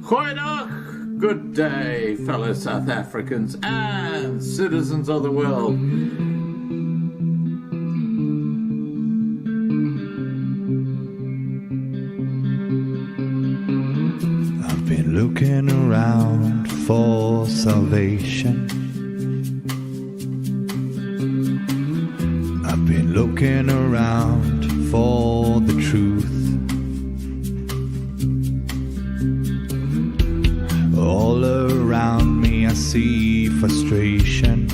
Goeiedag, good day, fellow South Africans and citizens of the world. I've been looking around for salvation. I've been looking around for the truth. All around me I see frustration,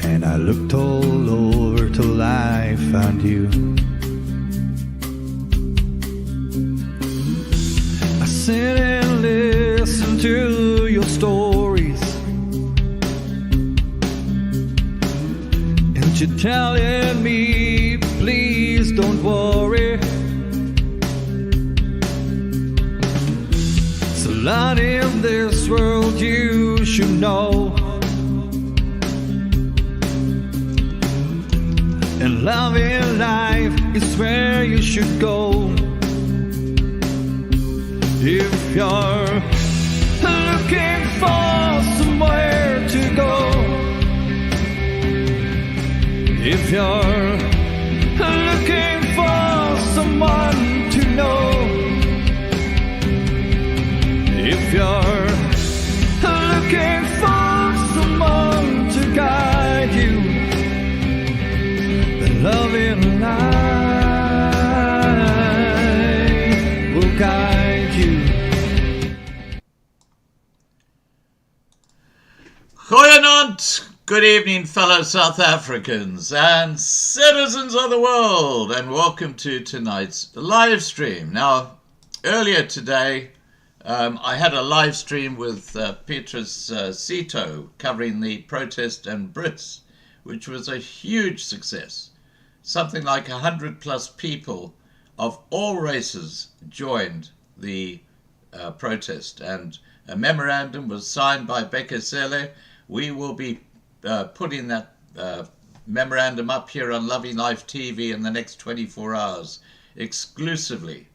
and I looked all over till I found you. I sit and listen to your stories, and you're telling me, please don't worry. Lot in this world you should know, and love in life is where you should go. If you're looking for somewhere to go, if you're looking for someone to know, if you're looking for someone to guide you, then love in life will guide you. Goeienaand, good evening, fellow South Africans and citizens of the world, and welcome to tonight's live stream. Now, earlier today, I had a live stream with Petrus Sito covering the protest and Brits, which was a huge success. Something like 100+ people of all races joined the protest, and a memorandum was signed by Bekesele. We will be putting that memorandum up here on Loving Life TV in the next 24 hours exclusively.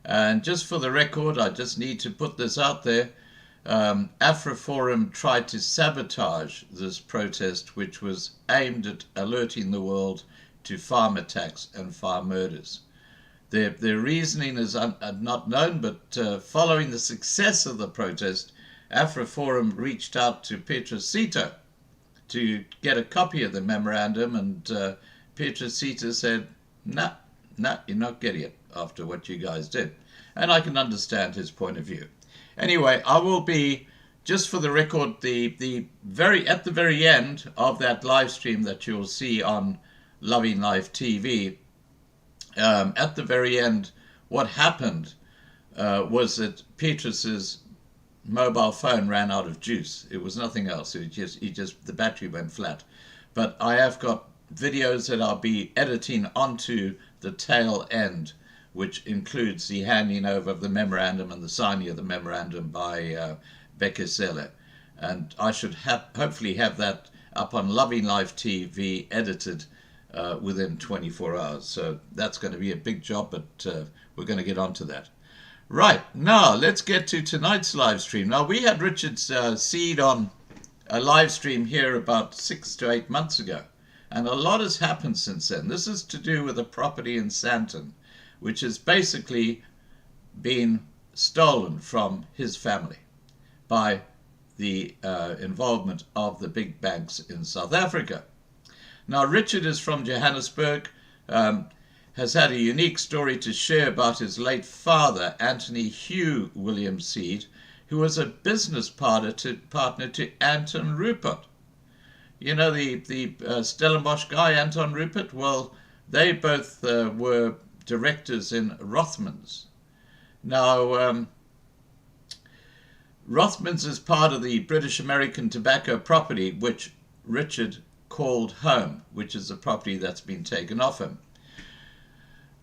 And just for the record, I just need to put this out there. AfriForum tried to sabotage this protest, which was aimed at alerting the world to farm attacks and farm murders. Their reasoning is not known, but following the success of the protest, AfriForum reached out to Petrus Sito to get a copy of the memorandum, and Petrus Sito said, nah, you're not getting it after what you guys did. And I can understand his point of view. Anyway, I will be, just for the record, at the very end of that live stream that you'll see on Loving Life TV, at the very end, what happened was that Petrus's mobile phone ran out of juice. It was nothing else. The battery went flat. But I have got videos that I'll be editing onto the tail end, which includes the handing over of the memorandum and the signing of the memorandum by Bekesele. And I should hopefully have that up on Loving Life TV edited within 24 hours. So that's going to be a big job, but we're going to get onto that. Right, now let's get to tonight's live stream. Now, we had Richard Seed on a live stream here about 6 to 8 months ago, and a lot has happened since then. This is to do with a property in Sandton, which has basically been stolen from his family by the involvement of the big banks in South Africa. Now, Richard is from Johannesburg, has had a unique story to share about his late father, Anthony Hugh William Seed, who was a business partner to Anton Rupert. You know, the Stellenbosch guy, Anton Rupert? Well, they both were directors in Rothmans. Now, Rothmans is part of the British American tobacco property, which Richard called home, which is the property that's been taken off him.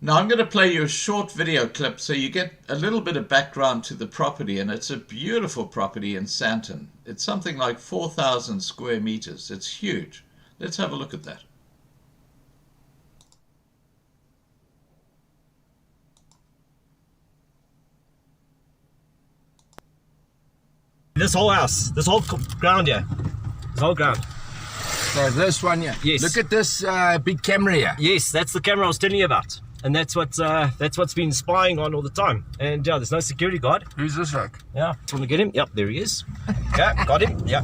Now, I'm going to play you a short video clip so you get a little bit of background to the property, and it's a beautiful property in Sandton. It's something like 4,000 square meters. It's huge. Let's have a look at that. this whole house, this whole ground here, this whole ground. So this one here. Yes. Look at this big camera here. Yes, that's the camera I was telling you about, and that's what's been spying on all the time. And yeah, there's no security guard. Who's this like? Yeah, want to get him? Yep, there he is. Yeah, got him. Yeah.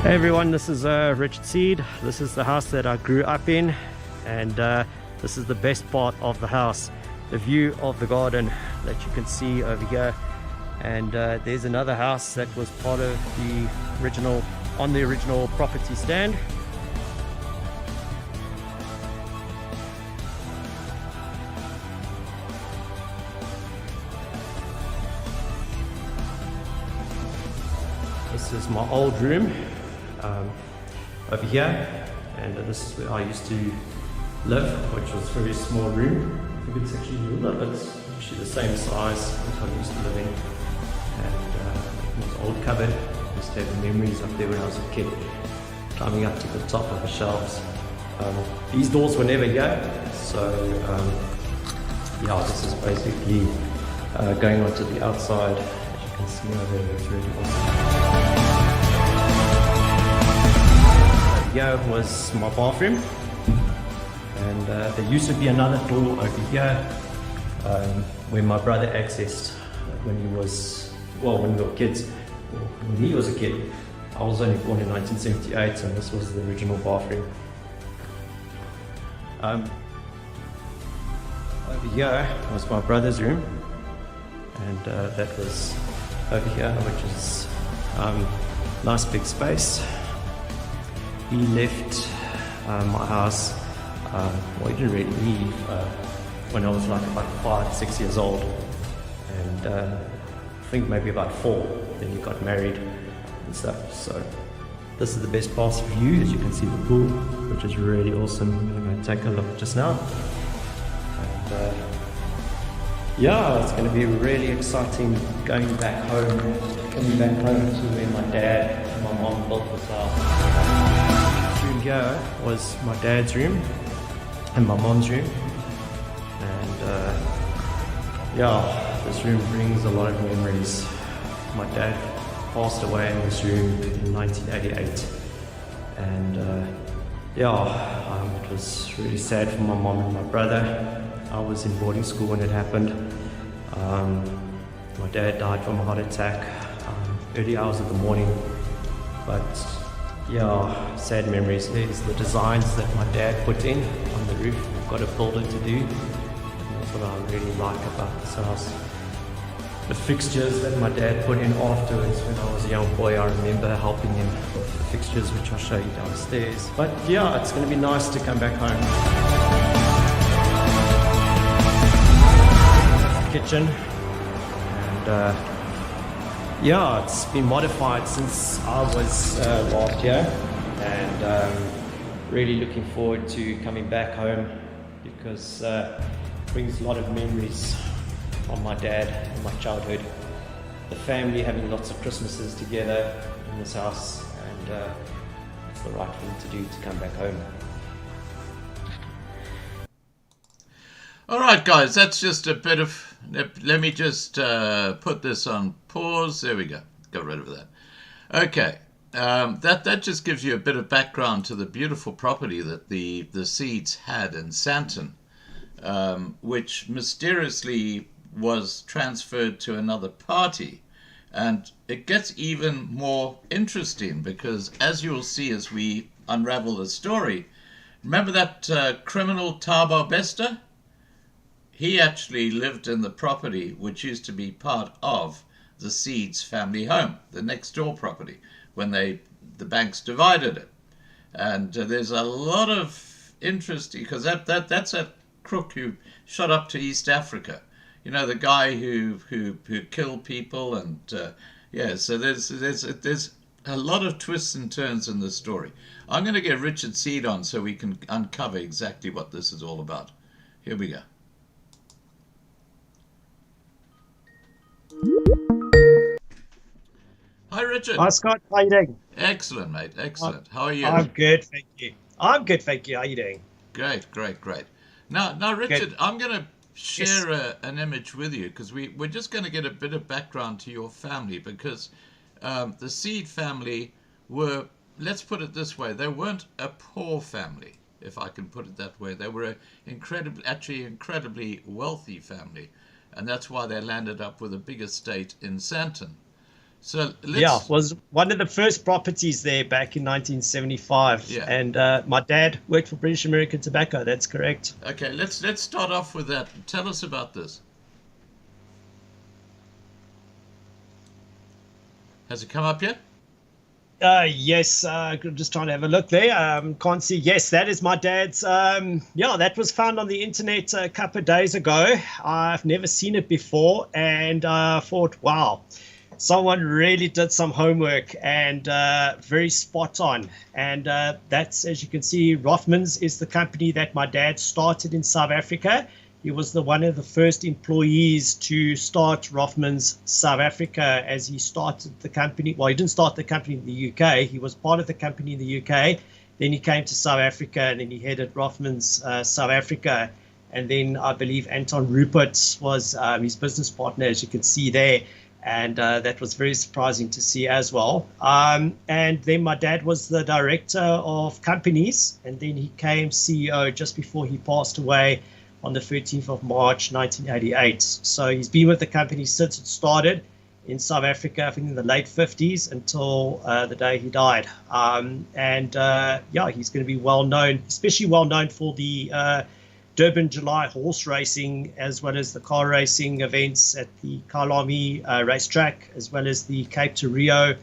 Hey everyone, this is Richard Seed. This is the house that I grew up in, and this is the best part of the house, the view of the garden that you can see over here. And there's another house that was part of the original property stand. This is my old room. Over here, and this is where I used to live, which was a very small room. I think it's actually a little bit, it's actually the same size as I used to live in. And it was old cupboard. I used to have the memories up there when I was a kid, climbing up to the top of the shelves. These doors were never here, so yeah, this is basically going onto the outside. As you can see over there, it's really awesome. Here was my bathroom, and there used to be another door over here where my brother accessed when he was, well, when we were kids. When he was a kid, I was only born in 1978, and this was the original bathroom. Over here was my brother's room, and that was over here, which is nice big space. He left my house, well, he didn't really leave when I was like about 5, 6 years old, and I think maybe about 4, then he got married and stuff. So this is the best part of view. As you can see the pool, which is really awesome. I'm going to take a look just now, and yeah, it's going to be really exciting coming back home to where my dad and my mom built this house. Here was my dad's room and my mom's room, and yeah, this room brings a lot of memories. My dad passed away in this room in 1988, and yeah, it was really sad for my mom and my brother. I was in boarding school when it happened. My dad died from a heart attack early hours of the morning, but yeah, sad memories. There's the designs that my dad put in on the roof. We've got a builder to do, and that's what I really like about this house. The fixtures that my dad put in afterwards when I was a young boy, I remember helping him with the fixtures, which I'll show you downstairs. But yeah, it's going to be nice to come back home. That's the kitchen, and yeah, it's been modified since I was last year, and really looking forward to coming back home, because it brings a lot of memories of my dad and my childhood, the family having lots of Christmases together in this house, and it's the right thing to do to come back home. All right, guys, that's just a bit of... Let me just put this on pause. There we go. Got rid of that. Okay. That just gives you a bit of background to the beautiful property that the Seeds had in Sandton, which mysteriously was transferred to another party. And it gets even more interesting, because as you'll see as we unravel the story, remember that criminal Thabo Bester? He actually lived in the property which used to be part of the Seeds family home, the next door property, when the banks divided it. And there's a lot of interest, because that's a crook who shot up to East Africa. You know, the guy who killed people, and yeah. So there's a lot of twists and turns in this story. I'm going to get Richard Seed on so we can uncover exactly what this is all about. Here we go. Hi, Richard. Hi, Scott. How you doing? Excellent, mate. Excellent. How are you? I'm good, thank you. I'm good, thank you. How you doing? Great, great, great. Now, Richard, Good. I'm going to share an image with you because we're just going to get a bit of background to your family because the Seed family were, let's put it this way, they weren't a poor family, if I can put it that way. They were actually incredibly wealthy family, and that's why they landed up with a big estate in Sandton. So Was one of the first properties there back in 1975. Yeah. And my dad worked for British American Tobacco. That's correct. Okay, let's start off with that. Tell us about this. Has it come up yet? Yes, just trying to have a look there. Can't see. Yes, that is my dad's. That was found on the internet a couple of days ago. I've never seen it before, and I thought, wow. Someone really did some homework and very spot on. And that's, as you can see, Rothmans is the company that my dad started in South Africa. He was one of the first employees to start Rothmans South Africa as he started the company. Well, he didn't start the company in the UK. He was part of the company in the UK. Then he came to South Africa and then he headed Rothmans South Africa. And then I believe Anton Rupert was his business partner, as you can see there. And that was very surprising to see as well. And then my dad was the director of companies, and then he became CEO just before he passed away on the 13th of March, 1988. So he's been with the company since it started in South Africa, I think in the late 50s until the day he died. He's going to be well known, especially well known for the Durban July horse racing, as well as the car racing events at the Kyalami racetrack, as well as the Cape to Rio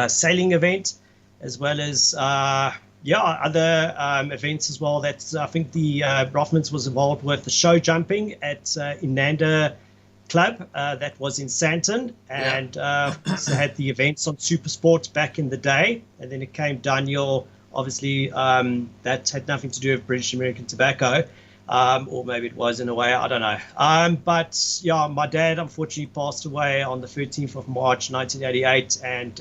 sailing event, as well as other events as well. That I think the Rothmans was involved with the show jumping at Inanda Club that was in Sandton, and also had the events on Super Sports back in the day, and then it came downhill. Obviously, that had nothing to do with British American Tobacco, or maybe it was in a way, I don't know. But my dad unfortunately passed away on the 13th of March, 1988, and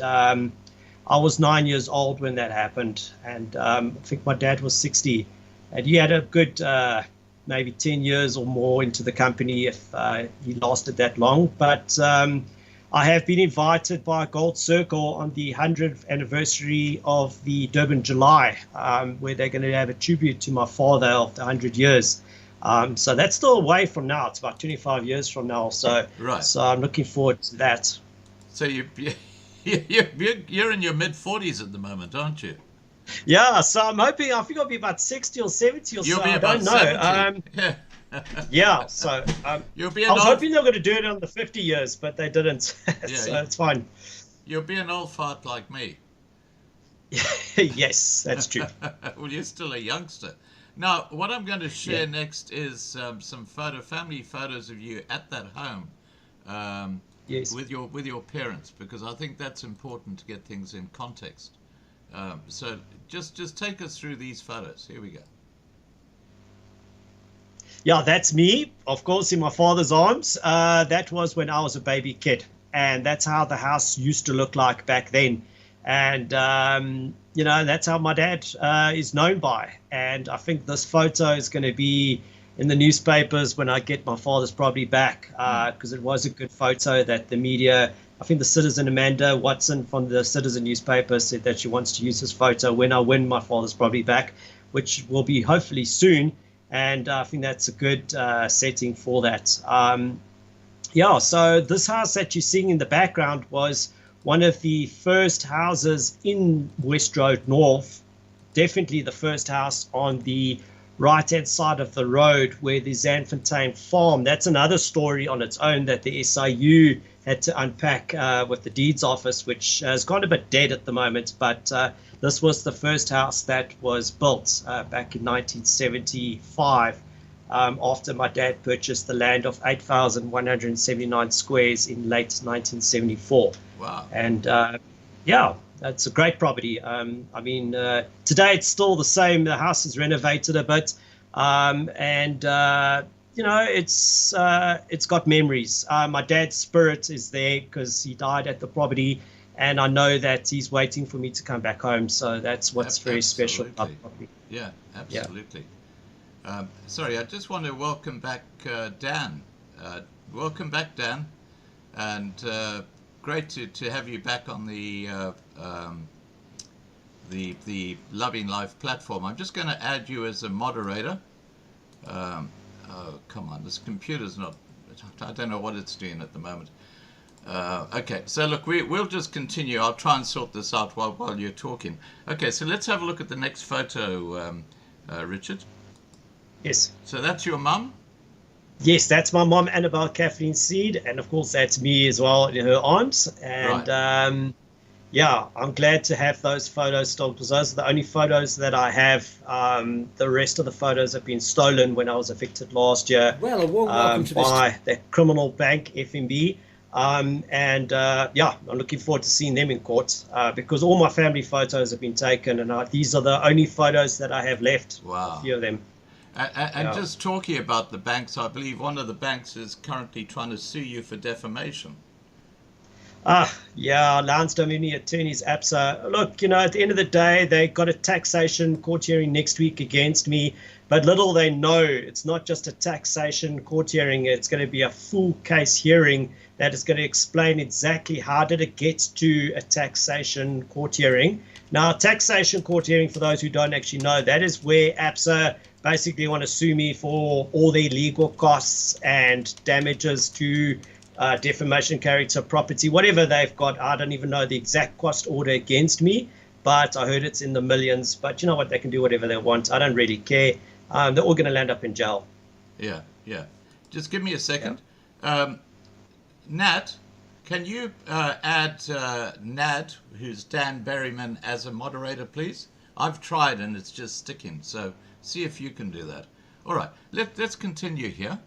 I was 9 years old when that happened, and I think my dad was 60, and he had a good maybe 10 years or more into the company if he lasted that long. But I have been invited by Gold Circle on the 100th anniversary of the Durban July, where they're going to have a tribute to my father of the 100 years. So that's still away from now. It's about 25 years from now. So, Right. So I'm looking forward to that. So you're in your mid-40s at the moment, aren't you? Yeah, so I'm hoping, I think I'll be about 60 or 70 or You'll so. be I about don't know. 70. Yeah. Yeah, so You'll be I an was old, hoping they were going to do it on the 50 years, but they didn't. So it's fine. you'll be an old fart like me. Yes, that's true. Well, you're still a youngster. Now, what I'm going to share next is some family photos of you at that home, Yes. with your parents, because I think that's important to get things in context. So just take us through these photos. Here we go. Yeah, that's me, of course, in my father's arms. That was when I was a baby kid, and that's how the house used to look like back then. And that's how my dad is known by. And I think this photo is going to be in the newspapers when I get my father's property back, because it was a good photo that the media, I think the Citizen, Amanda Watson from the Citizen newspaper, said that she wants to use this photo when I win my father's property back, which will be hopefully soon. And I think that's a good setting for that. So this house that you're seeing in the background was one of the first houses in West Road North, definitely the first house on the right-hand side of the road where the Zandfontein farm. That's another story on its own that the SIU had to unpack with the deeds office, which has gone a bit dead at the moment. But this was the first house that was built back in 1975 after my dad purchased the land of 8,179 squares in late 1974. Wow. And that's a great property. Today it's still the same. The house is renovated a bit, And it's got memories. My dad's spirit is there because he died at the property, and I know that he's waiting for me to come back home. So that's what's very special about the property. Yeah, absolutely. Sorry, I just want to welcome back Dan. Welcome back, Dan, and great to have you back on the Loving Life platform. I'm just going to add you as a moderator. Oh, come on, this computer's not, I don't know what it's doing at the moment. Okay, so look, we'll just continue. I'll try and sort this out while you're talking. Okay, so let's have a look at the next photo, Richard. Yes. So that's your mum? Yes, that's my mom, Annabelle Kathleen Seed, and of course that's me as well in her arms. And right. Yeah, I'm glad to have those photos still, because those are the only photos that I have. The rest of the photos have been stolen when I was evicted last year. Well, a warm welcome to by the criminal bank, FNB. Yeah, I'm looking forward to seeing them in court because all my family photos have been taken, and these are the only photos that I have left. Wow. A few of them. And just talking about the banks, I believe one of the banks is currently trying to sue you for defamation. Yeah, Lansdowne attorneys, ABSA. Look, at the end of the day, they got a taxation court hearing next week against me. But little they know, it's not just a taxation court hearing. It's going to be a full case hearing that is going to explain exactly how did it get to a taxation court hearing. Now, a taxation court hearing, for those who don't actually know, that is where ABSA basically want to sue me for all their legal costs and damages to defamation, character, property, whatever they've got. I don't even know the exact cost order against me, but I heard it's in the millions. But you know what? They can do whatever they want. I don't really care. They're all going to land up in jail. Yeah. Just give me a second. Yeah. Nat, can you add Nad, who's Dan Berryman, as a moderator, please? I've tried and it's just sticking. So see if you can do that. All right. Let's continue here.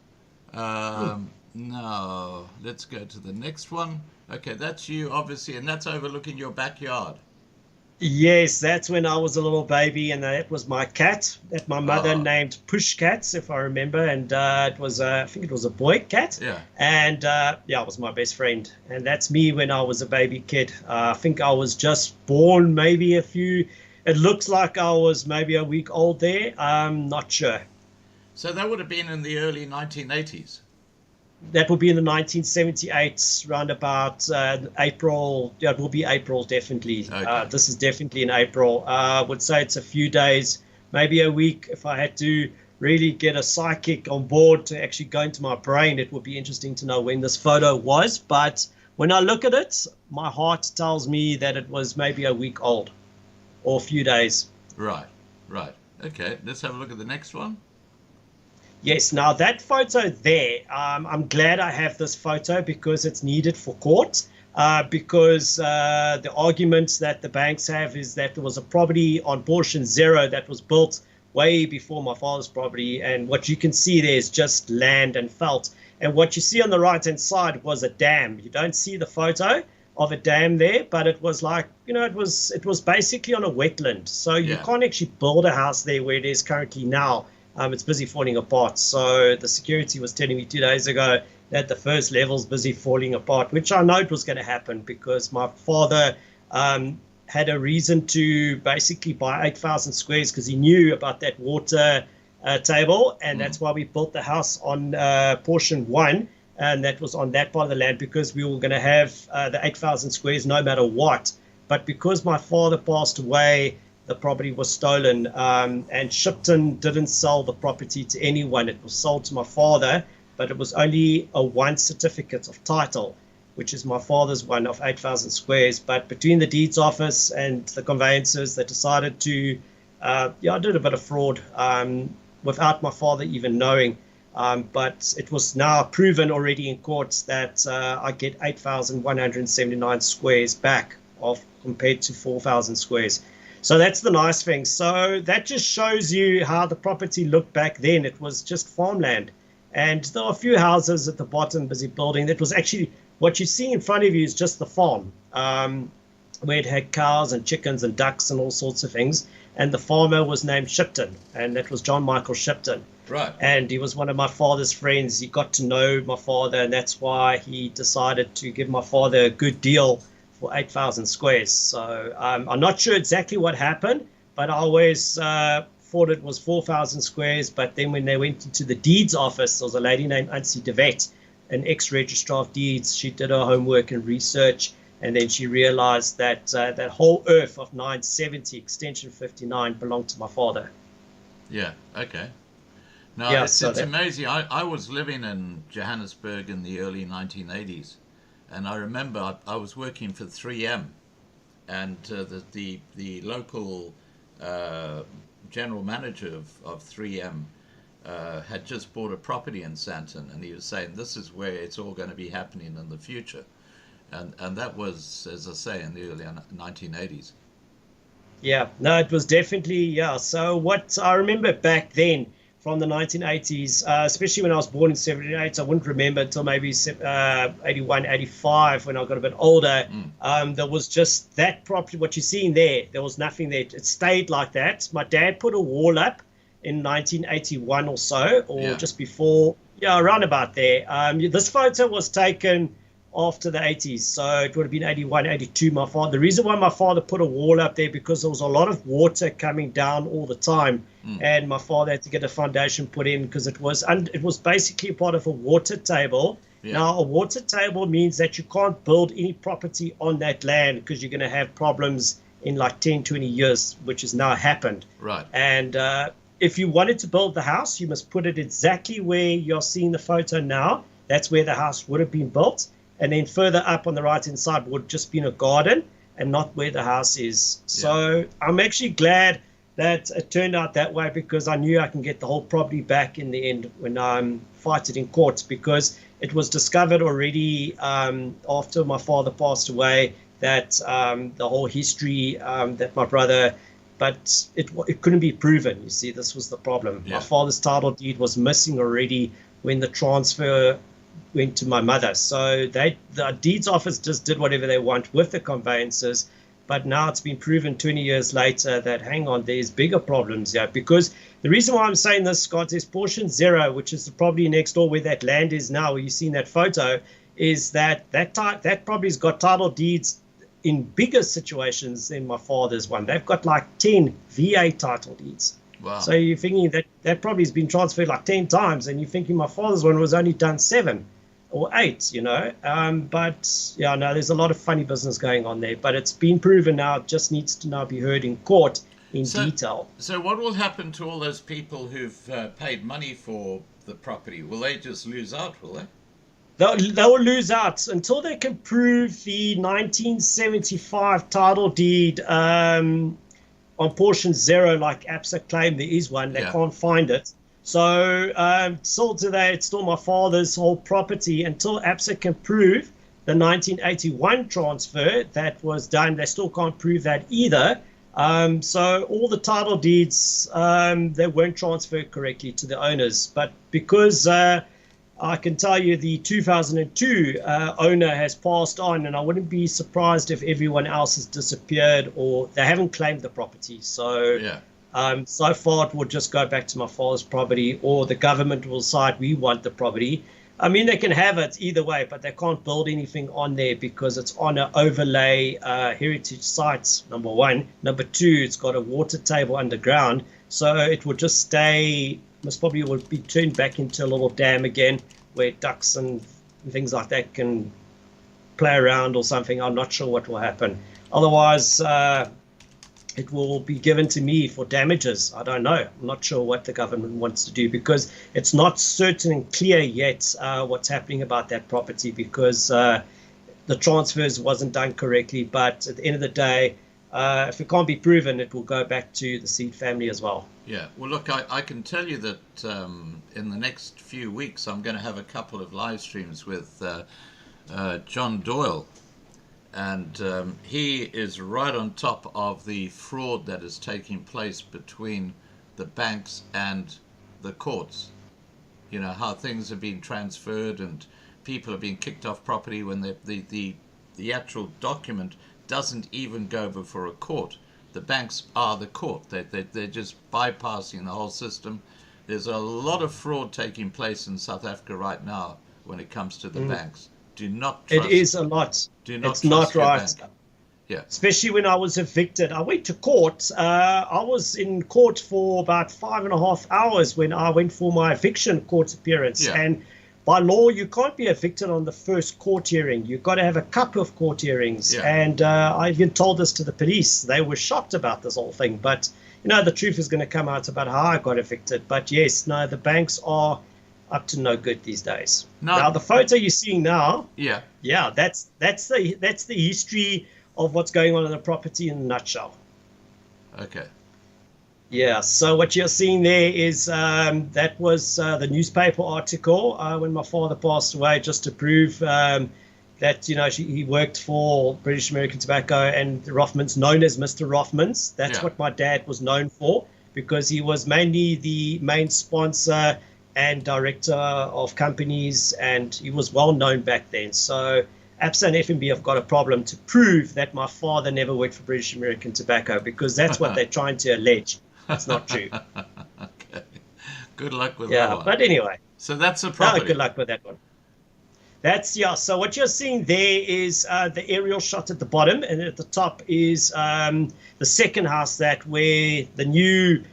No, let's go to the next one. Okay, that's you, obviously, and that's overlooking your backyard. Yes, that's when I was a little baby, and that was my cat that my mother named Push Cats, if I remember, and it was, I think it was a boy cat. Yeah. And yeah, it was my best friend, and that's me when I was a baby kid. I think I was just born, maybe it looks like I was maybe a week old there. I'm not sure. So that would have been in the early 1980s. That will be in the 1978, round about April. Yeah, it will be April, definitely. Okay. This is definitely in April. I would say it's a few days, maybe a week. If I had to really get a psychic on board to actually go into my brain, it would be interesting to know when this photo was. But when I look at it, my heart tells me that it was maybe a week old or a few days. Right. Okay, let's have a look at the next one. Yes, now that photo there, I'm glad I have this photo because it's needed for court. Because the arguments that the banks have is that there was a property on portion 0 that was built way before my father's property. And what you can see there is just land and veld. And what you see on the right-hand side was a dam. You don't see the photo of a dam there, but it was like, it was basically on a wetland. So you can't actually build a house there where it is currently now. It's busy falling apart. So the security was telling me 2 days ago that the first level's busy falling apart, which I know it was going to happen because my father had a reason to basically buy 8,000 squares because he knew about that water table. And that's why we built the house on portion 1. And that was on that part of the land because we were going to have the 8,000 squares no matter what. But because my father passed away, the property was stolen, and Shipton didn't sell the property to anyone. It was sold to my father, but it was only a one certificate of title, which is my father's one of 8,000 squares. But between the deeds office and the conveyancers, they decided to, I did a bit of fraud without my father even knowing. But it was now proven already in courts that I get 8,179 squares back compared to 4,000 squares. So that's the nice thing. So that just shows you how the property looked back then. It was just farmland. And there are a few houses at the bottom busy building. That was actually what you see in front of you is just the farm, where it had cows and chickens and ducks and all sorts of things. and the farmer was named Shipton, and that was John Michael Shipton. Right. And he was one of my father's friends. He got to know my father, and that's why he decided to give my father a good deal for 8,000 squares. So I'm not sure exactly what happened, but I always thought it was 4,000 squares. But then when they went into the deeds office, there was a lady named Ansie de Wet, an ex-registrar of deeds. She did her homework and research, and then she realized that that whole earth of 970, extension 59, belonged to my father. Yeah, okay. No, Yeah, it's that- amazing. I was living in Johannesburg in the early 1980s, and I remember I was working for 3M, and the local general manager of 3M had just bought a property in Sandton, and he was saying this is where it's all going to be happening in the future, and that was, as I say, in the early 1980s. Yeah, no, it was definitely, yeah. So what I remember back then from the 1980s, especially when I was born in 78, I wouldn't remember until maybe 81, 85 when I got a bit older. There was just that property, what you're seeing there was nothing there. It stayed like that. My dad put a wall up in 1981 or so, or just before, around about there. This photo was taken after the 80s, so it would have been 81, 82. The reason why my father put a wall up there, because there was a lot of water coming down all the time, and my father had to get a foundation put in because it was basically part of a water table. Now, a water table means that you can't build any property on that land because you're going to have problems in like 10, 20 years, which has now happened. Right. And if you wanted to build the house, you must put it exactly where you're seeing the photo now. That's where the house would have been built. And then further up on the right-hand side would just been a garden and not where the house is. So I'm actually glad that it turned out that way, because I knew I can get the whole property back in the end when I fight it in court, because it was discovered already after my father passed away that the whole history that my brother, but it couldn't be proven. You see, this was the problem. My father's title deed was missing already when the transfer went to my mother. So the deeds office just did whatever they want with the conveyances. But now it's been proven 20 years later that, hang on, there's bigger problems here. Because the reason why I'm saying this, Scott, is portion 0, which is the property next door where that land is now, where you've seen that photo, is that property's got title deeds in bigger situations than my father's one. They've got like 10 VA title deeds. Wow. So you're thinking that property's been transferred like 10 times, and you're thinking my father's one was only done 7 or 8, but there's a lot of funny business going on there, but it's been proven now. It just needs to now be heard in court in detail. So what will happen to all those people who've paid money for the property? Will they just lose out, will they? They will lose out until they can prove the 1975 title deed on portion 0, like ABSA claim there is one. They can't find it. So still today, it's still my father's whole property until ABSA can prove the 1981 transfer that was done. They still can't prove that either. So all the title deeds, they weren't transferred correctly to the owners. But because I can tell you the 2002 owner has passed on, and I wouldn't be surprised if everyone else has disappeared or they haven't claimed the property. So so far, it will just go back to my father's property, or the government will decide we want the property. I mean, they can have it either way, but they can't build anything on there because it's on an overlay heritage site, number one. Number two, it's got a water table underground, so it will just stay, most probably will be turned back into a little dam again where ducks and things like that can play around or something. I'm not sure what will happen. Otherwise, it will be given to me for damages. I don't know. I'm not sure what the government wants to do, because it's not certain and clear yet what's happening about that property, because the transfers wasn't done correctly. But at the end of the day, if it can't be proven, it will go back to the Seed family as well. Yeah. Well, look, I can tell you that in the next few weeks, I'm going to have a couple of live streams with John Doyle. And he is right on top of the fraud that is taking place between the banks and the courts. You know, how things are being transferred and people are being kicked off property when the actual document doesn't even go before a court. the banks are the court. They're just bypassing the whole system. There's a lot of fraud taking place in South Africa right now when it comes to the banks. Do not trust. It is a lot. Do not it's trust not your right. bank. Yeah. Especially when I was evicted. I went to court. I was in court for about 5.5 hours when I went for my eviction court appearance. Yeah. And by law, you can't be evicted on the first court hearing. You've got to have a couple of court hearings. Yeah. And I even told this to the police. They were shocked about this whole thing. But, the truth is going to come out about how I got evicted. But yes, no, the banks are up to no good these days. Now the photo you're seeing now, Yeah. that's the history of what's going on in the property in a nutshell. Okay. Yeah, so what you're seeing there is that was the newspaper article when my father passed away, just to prove that, he worked for British American Tobacco and Rothmans, known as Mr. Rothmans. That's what my dad was known for, because he was mainly the main sponsor and director of companies, and he was well known back then. So ABSA and FNB have got a problem to prove that my father never worked for British American Tobacco, because that's what they're trying to allege. It's not true. Okay. Good luck with that one. But anyway. So that's a property. Good luck with that one. So what you're seeing there is the aerial shot at the bottom, and at the top is the second house where the new,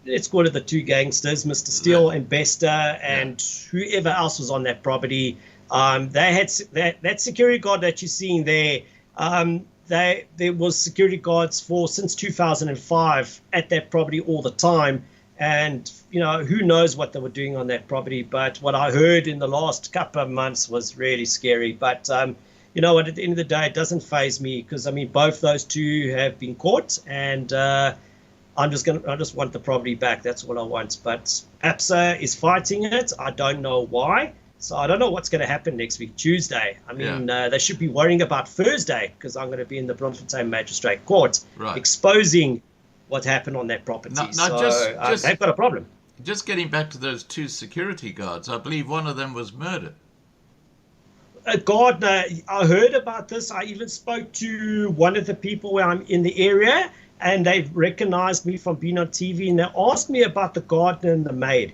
let's call it the two gangsters, Mr. Steele and Bester, and whoever else was on that property. They had that security guard that you're seeing there. There was security guards since 2005 at that property all the time, and who knows what they were doing on that property. But what I heard in the last couple of months was really scary. But you know what? At the end of the day, it doesn't faze me, because both those two have been caught, and I just want the property back. That's what I want. But ABSA is fighting it. I don't know why. So I don't know what's going to happen next week, Tuesday. They should be worrying about Thursday, because I'm going to be in the Bloemfontein Magistrate Court exposing what happened on that property. They've got a problem. Just getting back to those two security guards, I believe one of them was murdered. Gardner, I heard about this. I even spoke to one of the people where I'm in the area, and they recognized me from being on TV, and they asked me about the gardener and the maid.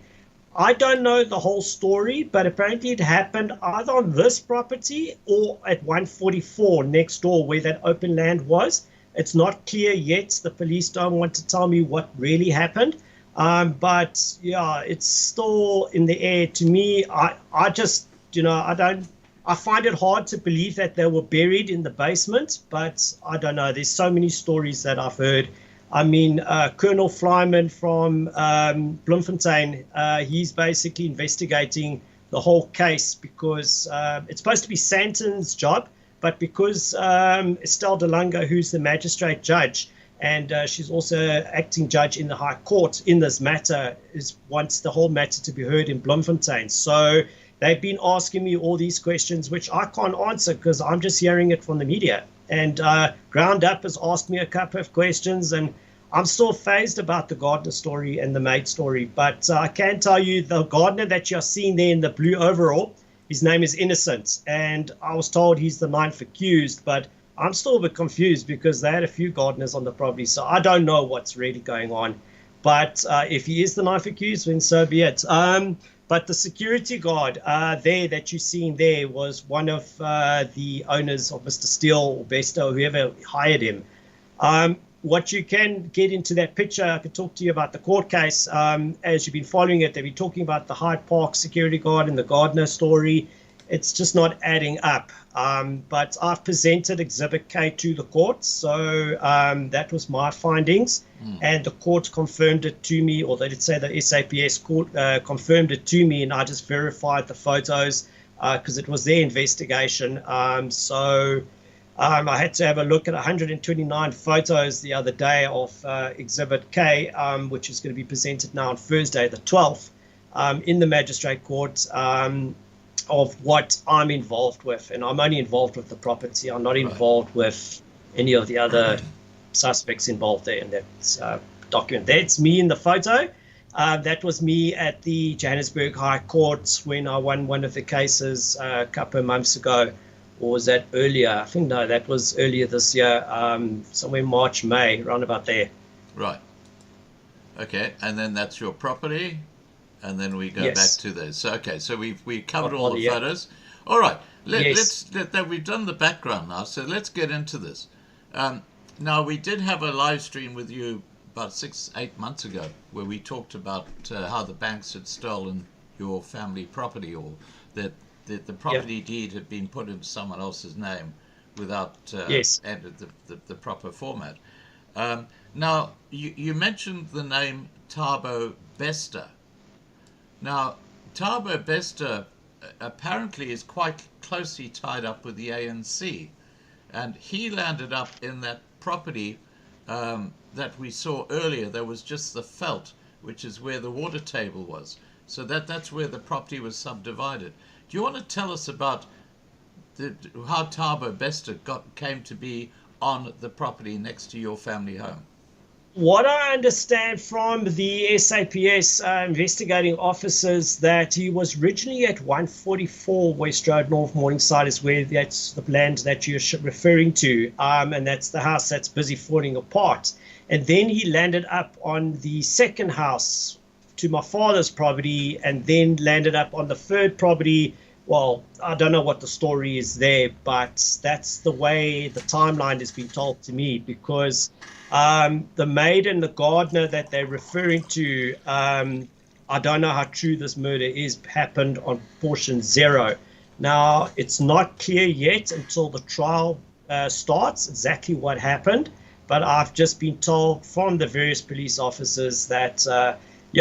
I don't know the whole story, but apparently it happened either on this property or at 144 next door where that open land was. It's not clear yet. The police don't want to tell me what really happened. But yeah, it's still in the air to me. I just, I find it hard to believe that they were buried in the basement, but I don't know. There's so many stories that I've heard. Colonel Flyman from Bloemfontein, he's basically investigating the whole case, because it's supposed to be Sandton's job, but because Estelle de Lange, who's the magistrate judge, and she's also acting judge in the High Court in this matter, wants the whole matter to be heard in Bloemfontein. So they've been asking me all these questions, which I can't answer because I'm just hearing it from the media. And Ground Up has asked me a couple of questions, and I'm still fazed about the gardener story and the maid story. But I can tell you the gardener that you're seeing there in the blue overall, his name is Innocent. And I was told he's the 9th accused, but I'm still a bit confused because they had a few gardeners on the property. So I don't know what's really going on. But if he is the 9th accused, then so be it. But the security guard there that you're seeing there was one of the owners of Mr. Steele or Bester, or whoever hired him. What you can get into that picture, I could talk to you about the court case. As you've been following it, they've been talking about the Hyde Park security guard and the gardener story. It's just not adding up. But I've presented Exhibit K to the court, so that was my findings. And the court confirmed it to me, or they did say the SAPS court confirmed it to me, and I just verified the photos because it was their investigation. I had to have a look at 129 photos the other day of Exhibit K, which is going to be presented now on Thursday, the 12th, in the magistrate court, of what I'm involved with. And I'm only involved with the property. I'm not involved with any of the other suspects involved there in that document. That's me in the photo. That was me at the Johannesburg High Court when I won one of the cases a couple of months ago, or was that earlier? I think, no, that was earlier this year, somewhere March, May, around about there. Right. Okay, and then that's your property, and then we go Yes. back to those. So okay, so we covered all the Yeah. photos. All right, Yes. we've done the background now, so let's get into this. Now we did have a live stream with you about 6-8 months ago, where we talked about how the banks had stolen your family property, or that the property deed had been put into someone else's name without Yes. entered the proper format. Now, you mentioned the name Thabo Bester. Now, Thabo Bester apparently is quite closely tied up with the ANC, and he landed up in that property that we saw earlier. There was just the veld, which is where the water table was. So that's where the property was subdivided. Do you want to tell us about how Thabo Bester came to be on the property next to your family home? What I understand from the SAPS investigating officers, that he was originally at 144 West Road, North Morningside, is where that's the land that you're referring to, and that's the house that's busy falling apart. And then he landed up on the second house to my father's property, and then landed up on the third property. Well, I don't know what the story is there, but that's the way the timeline has been told to me, because the maid and the gardener that they're referring to, I don't know how true this murder is, happened on portion 0. Now, it's not clear yet until the trial starts exactly what happened, but I've just been told from the various police officers that,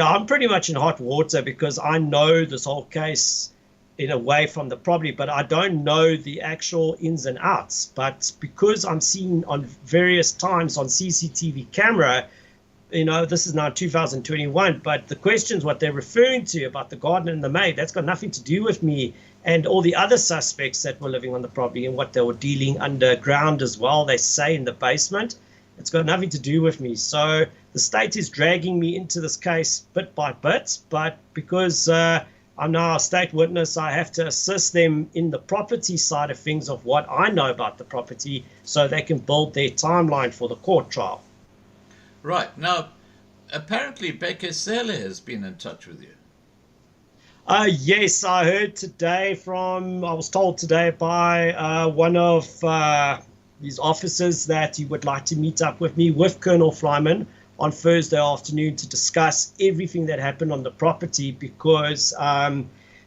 I'm pretty much in hot water, because I know this whole case in a way from the property, but I don't know the actual ins and outs. But because I'm seeing on various times on CCTV camera, this is now 2021, but the questions, what they're referring to about the gardener and the maid, that's got nothing to do with me and all the other suspects that were living on the property and what they were dealing underground as well, they say, in the basement. It's got nothing to do with me. So the state is dragging me into this case bit by bit, but because I'm now a state witness, I have to assist them in the property side of things, of what I know about the property, so they can build their timeline for the court trial. Right. Now, apparently Bekesele has been in touch with you. Yes, I heard today I was told today by one of these officers that he would like to meet up with me, with Colonel Flyman, on Thursday afternoon to discuss everything that happened on the property, because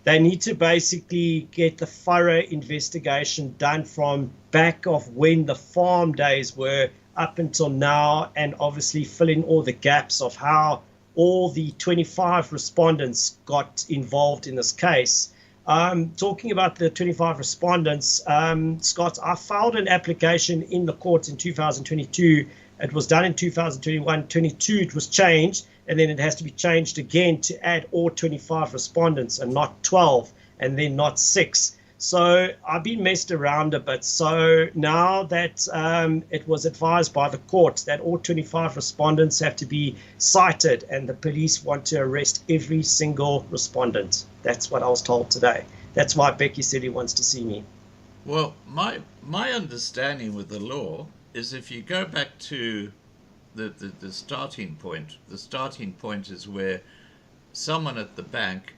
they need to basically get the thorough investigation done from back of when the farm days were up until now, and obviously fill in all the gaps of how all the 25 respondents got involved in this case. Talking about the 25 respondents, Scott, I filed an application in the court in 2022. It was done in 2021-22. It was changed, and then it has to be changed again to add all 25 respondents and not 12, and then not 6. So I've been messed around a bit. So now that it was advised by the court that all 25 respondents have to be cited, and the police want to arrest every single respondent. That's what I was told today. That's why Becky said he wants to see me. Well, my understanding with the law is, if you go back to the starting point, the starting point is where someone at the bank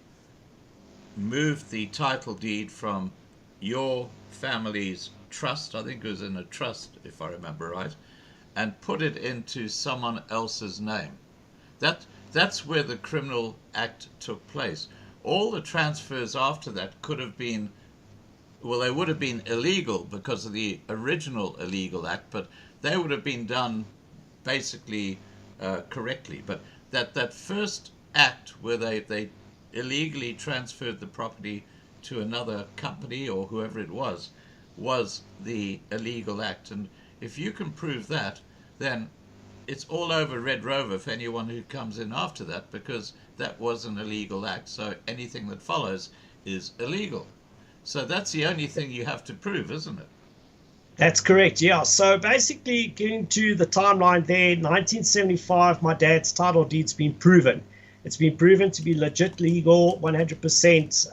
moved the title deed from your family's trust, I think it was in a trust if I remember right, and put it into someone else's name. That's where the criminal act took place. All the transfers after that could have been, well, they would have been illegal because of the original illegal act, but they would have been done basically correctly. But that first act where they illegally transferred the property to another company or whoever it was the illegal act. And if you can prove that, then it's all over Red Rover for anyone who comes in after that, because that was an illegal act. So anything that follows is illegal. So that's the only thing you have to prove, isn't it? That's correct, yeah. So basically, getting to the timeline there, 1975, my dad's title deed's been proven. It's been proven to be legit, legal, 100%.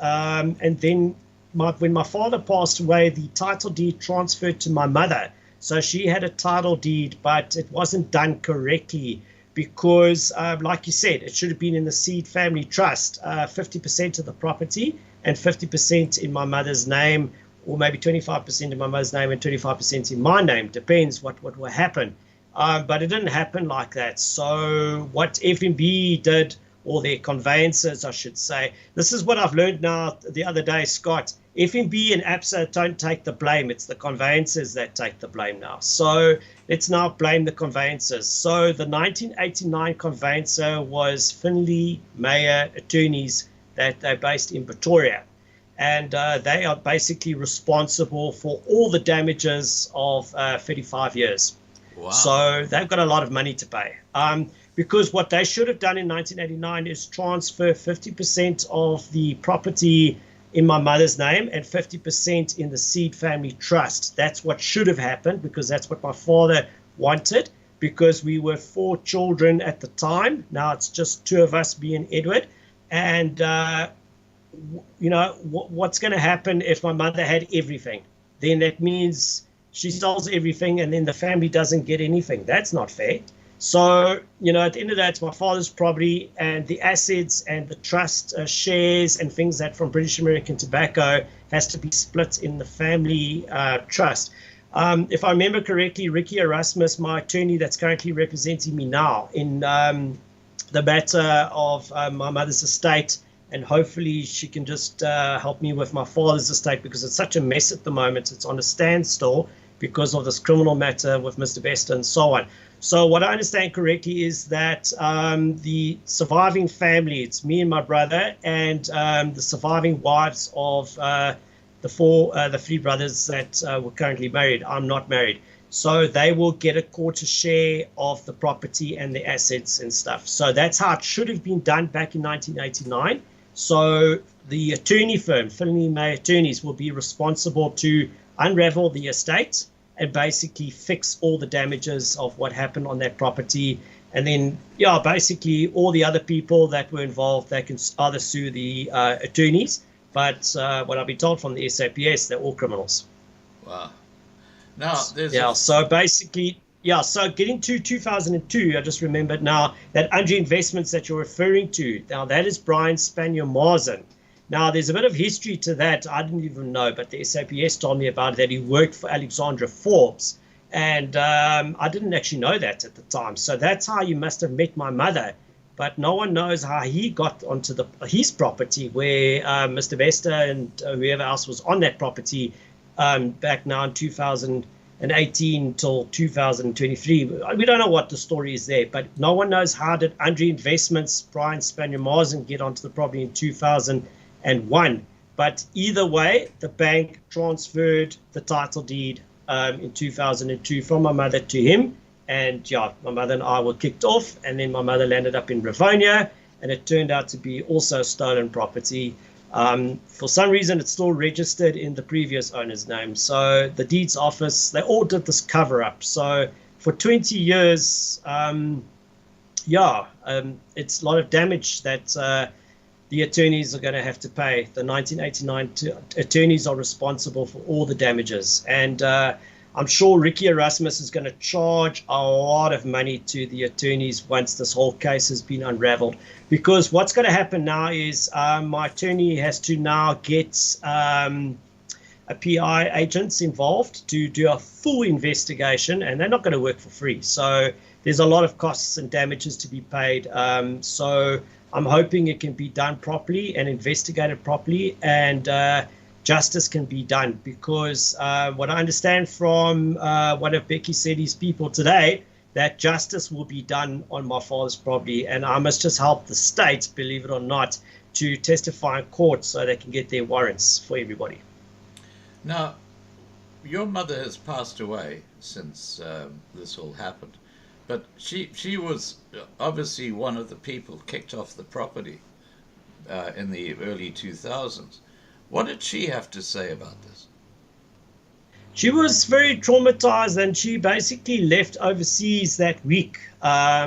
And then when my father passed away, the title deed transferred to my mother. So she had a title deed, but it wasn't done correctly because, like you said, it should have been in the seed family trust, 50% of the property and 50% in my mother's name, or maybe 25% in my mother's name and 25% in my name. Depends what will happen. But it didn't happen like that. So what FNB did, or their conveyancers, I should say, this is what I've learned now the other day, Scott. FNB and ABSA don't take the blame. It's the conveyancers that take the blame now. So let's now blame the conveyancers. So the 1989 conveyancer was Finley Mayer Attorneys, that they're based in Pretoria. And they are basically responsible for all the damages of 35 years. Wow. So they've got a lot of money to pay. Because what they should have done in 1989 is transfer 50% of the property in my mother's name and 50% in the seed family trust. That's what should have happened, because that's what my father wanted, because we were 4 children at the time. Now it's just 2 of us, me and Edward. And, what's going to happen if my mother had everything? Then that means she sells everything and then the family doesn't get anything. That's not fair. So, at the end of that, it's my father's property, and the assets and the trust shares and things that from British American Tobacco has to be split in the family trust. If I remember correctly, Ricky Erasmus, my attorney that's currently representing me now in the matter of my mother's estate, and hopefully she can just help me with my father's estate, because it's such a mess at the moment. It's on a standstill because of this criminal matter with Mr. Bester and so on. So what I understand correctly is that the surviving family, it's me and my brother, and the surviving wives of the 3 brothers that were currently married. I'm not married. So they will get a quarter share of the property and the assets and stuff. So that's how it should have been done back in 1989. So the attorney firm, Finley May Attorneys, will be responsible to unravel the estate and basically fix all the damages of what happened on that property. And then, basically all the other people that were involved, they can either sue the attorneys, but what I've been told from the SAPS, they're all criminals. Wow. Now, so basically, so getting to 2002, I just remembered now that Andre Investments that you're referring to, now that is Brian Spanier Marsden. Now, there's a bit of history to that. I didn't even know, but the SAPS told me about it, that he worked for Alexandra Forbes. And I didn't actually know that at the time. So that's how you must have met my mother. But no one knows how he got onto his property, where Mr. Bester and whoever else was on that property back now in 2018 till 2023. We don't know what the story is there, but no one knows how did Andre Investments, Brian Spanier Marsden, get onto the property in 2001. But either way, the bank transferred the title deed in 2002 from my mother to him. And my mother and I were kicked off, and then my mother landed up in Rivonia, and it turned out to be also stolen property. For some reason, it's still registered in the previous owner's name. So the deeds office, they all did this cover up. So for 20 years, it's a lot of damage that the attorneys are going to have to pay. The 1989 attorneys are responsible for all the damages. And I'm sure Ricky Erasmus is going to charge a lot of money to the attorneys once this whole case has been unraveled. Because what's going to happen now is my attorney has to now get a PI agents involved to do a full investigation, and they're not going to work for free. So there's a lot of costs and damages to be paid. So I'm hoping it can be done properly and investigated properly, and justice can be done, because what I understand from one of Becky Setty's people today, that justice will be done on my father's property, and I must just help the state, believe it or not, to testify in court so they can get their warrants for everybody. Now, your mother has passed away since this all happened, but she was obviously one of the people kicked off the property in the early 2000s. What did she have to say about this? She was very traumatized, and she basically left overseas that week. I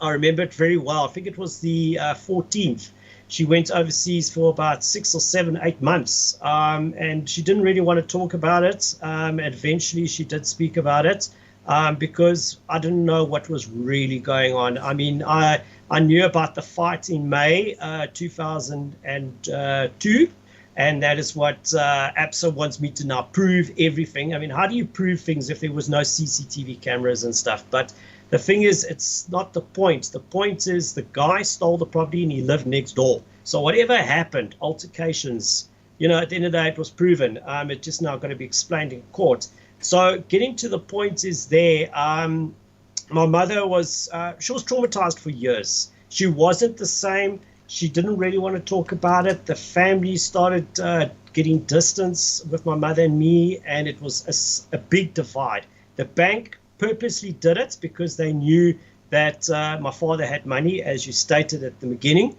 remember it very well. I think it was the 14th. she went overseas for about 6 or 7, 8 months, and she didn't really want to talk about it. Eventually, she did speak about it because I didn't know what was really going on. I mean, I knew about the fight in May 2002. And that is what APSA wants me to now prove everything. I mean, how do you prove things if there was no CCTV cameras and stuff? But the thing is, it's not the point. The point is the guy stole the property and he lived next door. So whatever happened, altercations, you know, at the end of the day, it was proven. It's just now going to be explained in court. So getting to the point is there, my mother was, she was traumatized for years. She wasn't the same. She didn't really want to talk about it. The family started getting distance with my mother and me, and it was a big divide. The bank purposely did it because they knew that my father had money, as you stated at the beginning.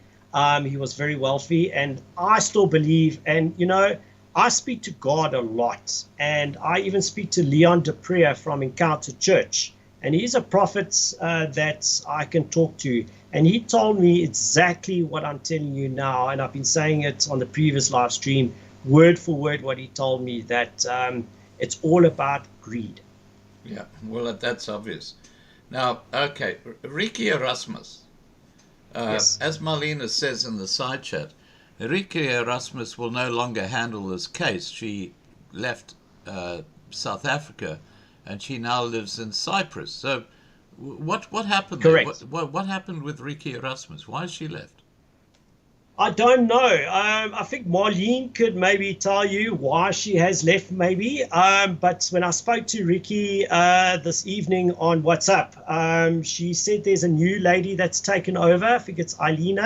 He was very wealthy, and I still believe, and you know, I speak to God a lot, and I even speak to Leon Duprea from Encounter Church, and he's a prophet that I can talk to. And he told me exactly what I'm telling you now, and I've been saying it on the previous live stream, word for word what he told me, that it's all about greed. Yeah, well, that's obvious. Now, okay, Ricky Erasmus, Yes. as Marlena says in the side chat, Ricky Erasmus will no longer handle this case. She left South Africa, and she now lives in Cyprus. So what happened there? Correct. What happened with Ricky Erasmus? Why has she left? I don't know. I think Marlene could maybe tell you why she has left, maybe. But when I spoke to Ricky this evening on WhatsApp, she said there's a new lady that's taken over. I think it's Eileen.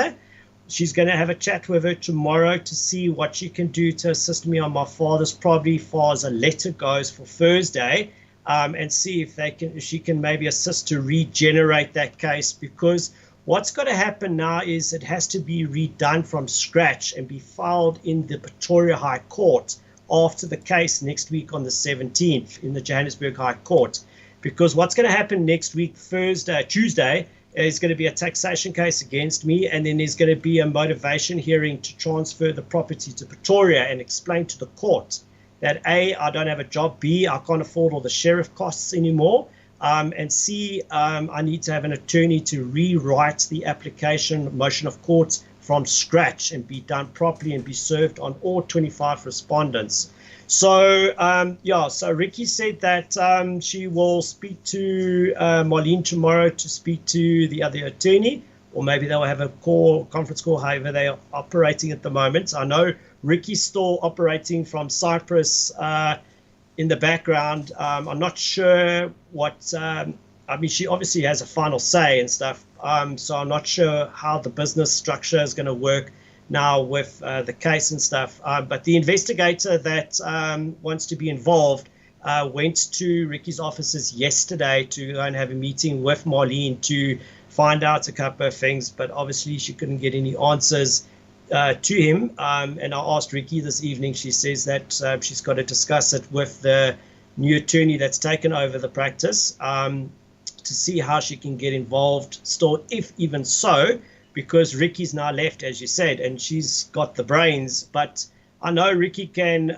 She's going to have a chat with her tomorrow to see what she can do to assist me on my father's property, as far as a letter goes for Thursday. And see if she can maybe assist to regenerate that case, because what's going to happen now is it has to be redone from scratch and be filed in the Pretoria High Court after the case next week on the 17th in the Johannesburg High Court. Because what's going to happen next week, Tuesday, is going to be a taxation case against me, and then there's going to be a motivation hearing to transfer the property to Pretoria and explain to the court that A, I don't have a job, B, I can't afford all the sheriff costs anymore, and C, I need to have an attorney to rewrite the application motion of court from scratch and be done properly and be served on all 25 respondents. So, so Ricky said that she will speak to Marlene tomorrow to speak to the other attorney, or maybe they'll have a conference call, however they are operating at the moment. I know Ricky's still operating from Cyprus in the background. I'm not sure what, I mean, she obviously has a final say and stuff. So I'm not sure how the business structure is going to work now with the case and stuff. But the investigator that wants to be involved went to Ricky's offices yesterday to go and have a meeting with Marlene to find out a couple of things. But obviously she couldn't get any answers to him, and I asked Ricky this evening. She says that she's got to discuss it with the new attorney that's taken over the practice to see how she can get involved still, if even so, because Ricky's now left, as you said, and she's got the brains. But I know Ricky can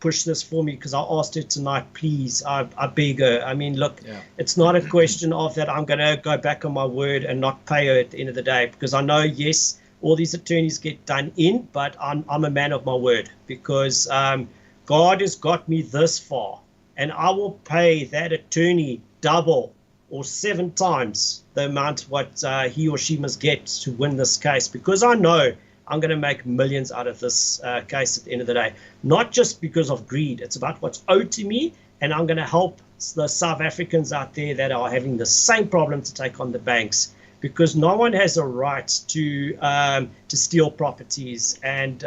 push this for me, because I asked her tonight, please, I beg her. I mean, look, It's not a question of that I'm going to go back on my word and not pay her at the end of the day, because I know, yes, all these attorneys get done in, but I'm a man of my word, because God has got me this far, and I will pay that attorney double or 7 times the amount what he or she must get to win this case, because I know I'm going to make millions out of this case at the end of the day, not just because of greed. It's about what's owed to me, and I'm going to help the South Africans out there that are having the same problem to take on the banks, because no one has a right to steal properties. And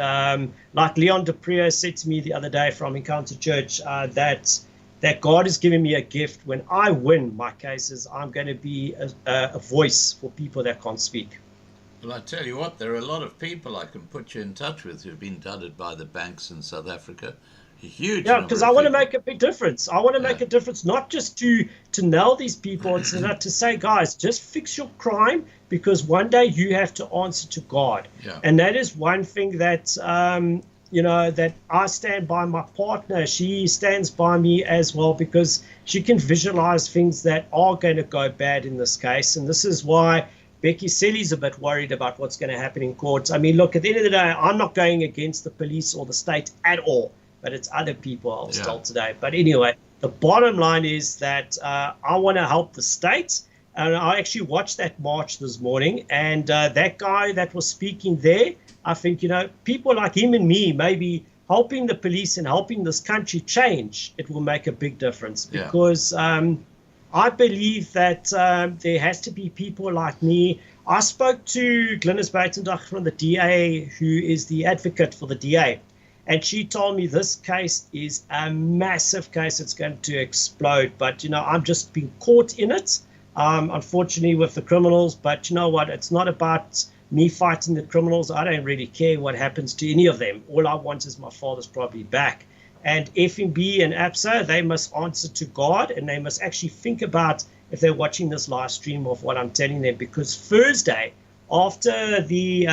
like Leon Duprea said to me the other day from Encounter Church, that God has given me a gift. When I win my cases, I'm going to be a voice for people that can't speak. Well, I tell you what, there are a lot of people I can put you in touch with who've been dudded by the banks in South Africa. huge. Yeah, number because of I want to people. make a big difference. I want to make a difference, not just to nail these people, it's not to say, guys, just fix your crime, because one day you have to answer to God. Yeah. And that is one thing that that I stand by my partner. She stands by me as well, because she can visualize things that are going to go bad in this case. And this is why Becky Selly's a bit worried about what's going to happen in court. I mean, look, at the end of the day, I'm not going against the police or the state at all, but it's other people I was told today. But anyway, the bottom line is that I want to help the state. And I actually watched that march this morning, and that guy that was speaking there, I think, people like him and me, maybe helping the police and helping this country change, it will make a big difference. Yeah. Because I believe that there has to be people like me. I spoke to Glynis Buitendijk from the DA, who is the advocate for the DA. And she told me this case is a massive case. It's going to explode. But, I'm just being caught in it, unfortunately, with the criminals. But you know what? It's not about me fighting the criminals. I don't really care what happens to any of them. All I want is my father's property back. And FNB and APSA, they must answer to God, and they must actually think about, if they're watching this live stream, of what I'm telling them. Because Thursday, after the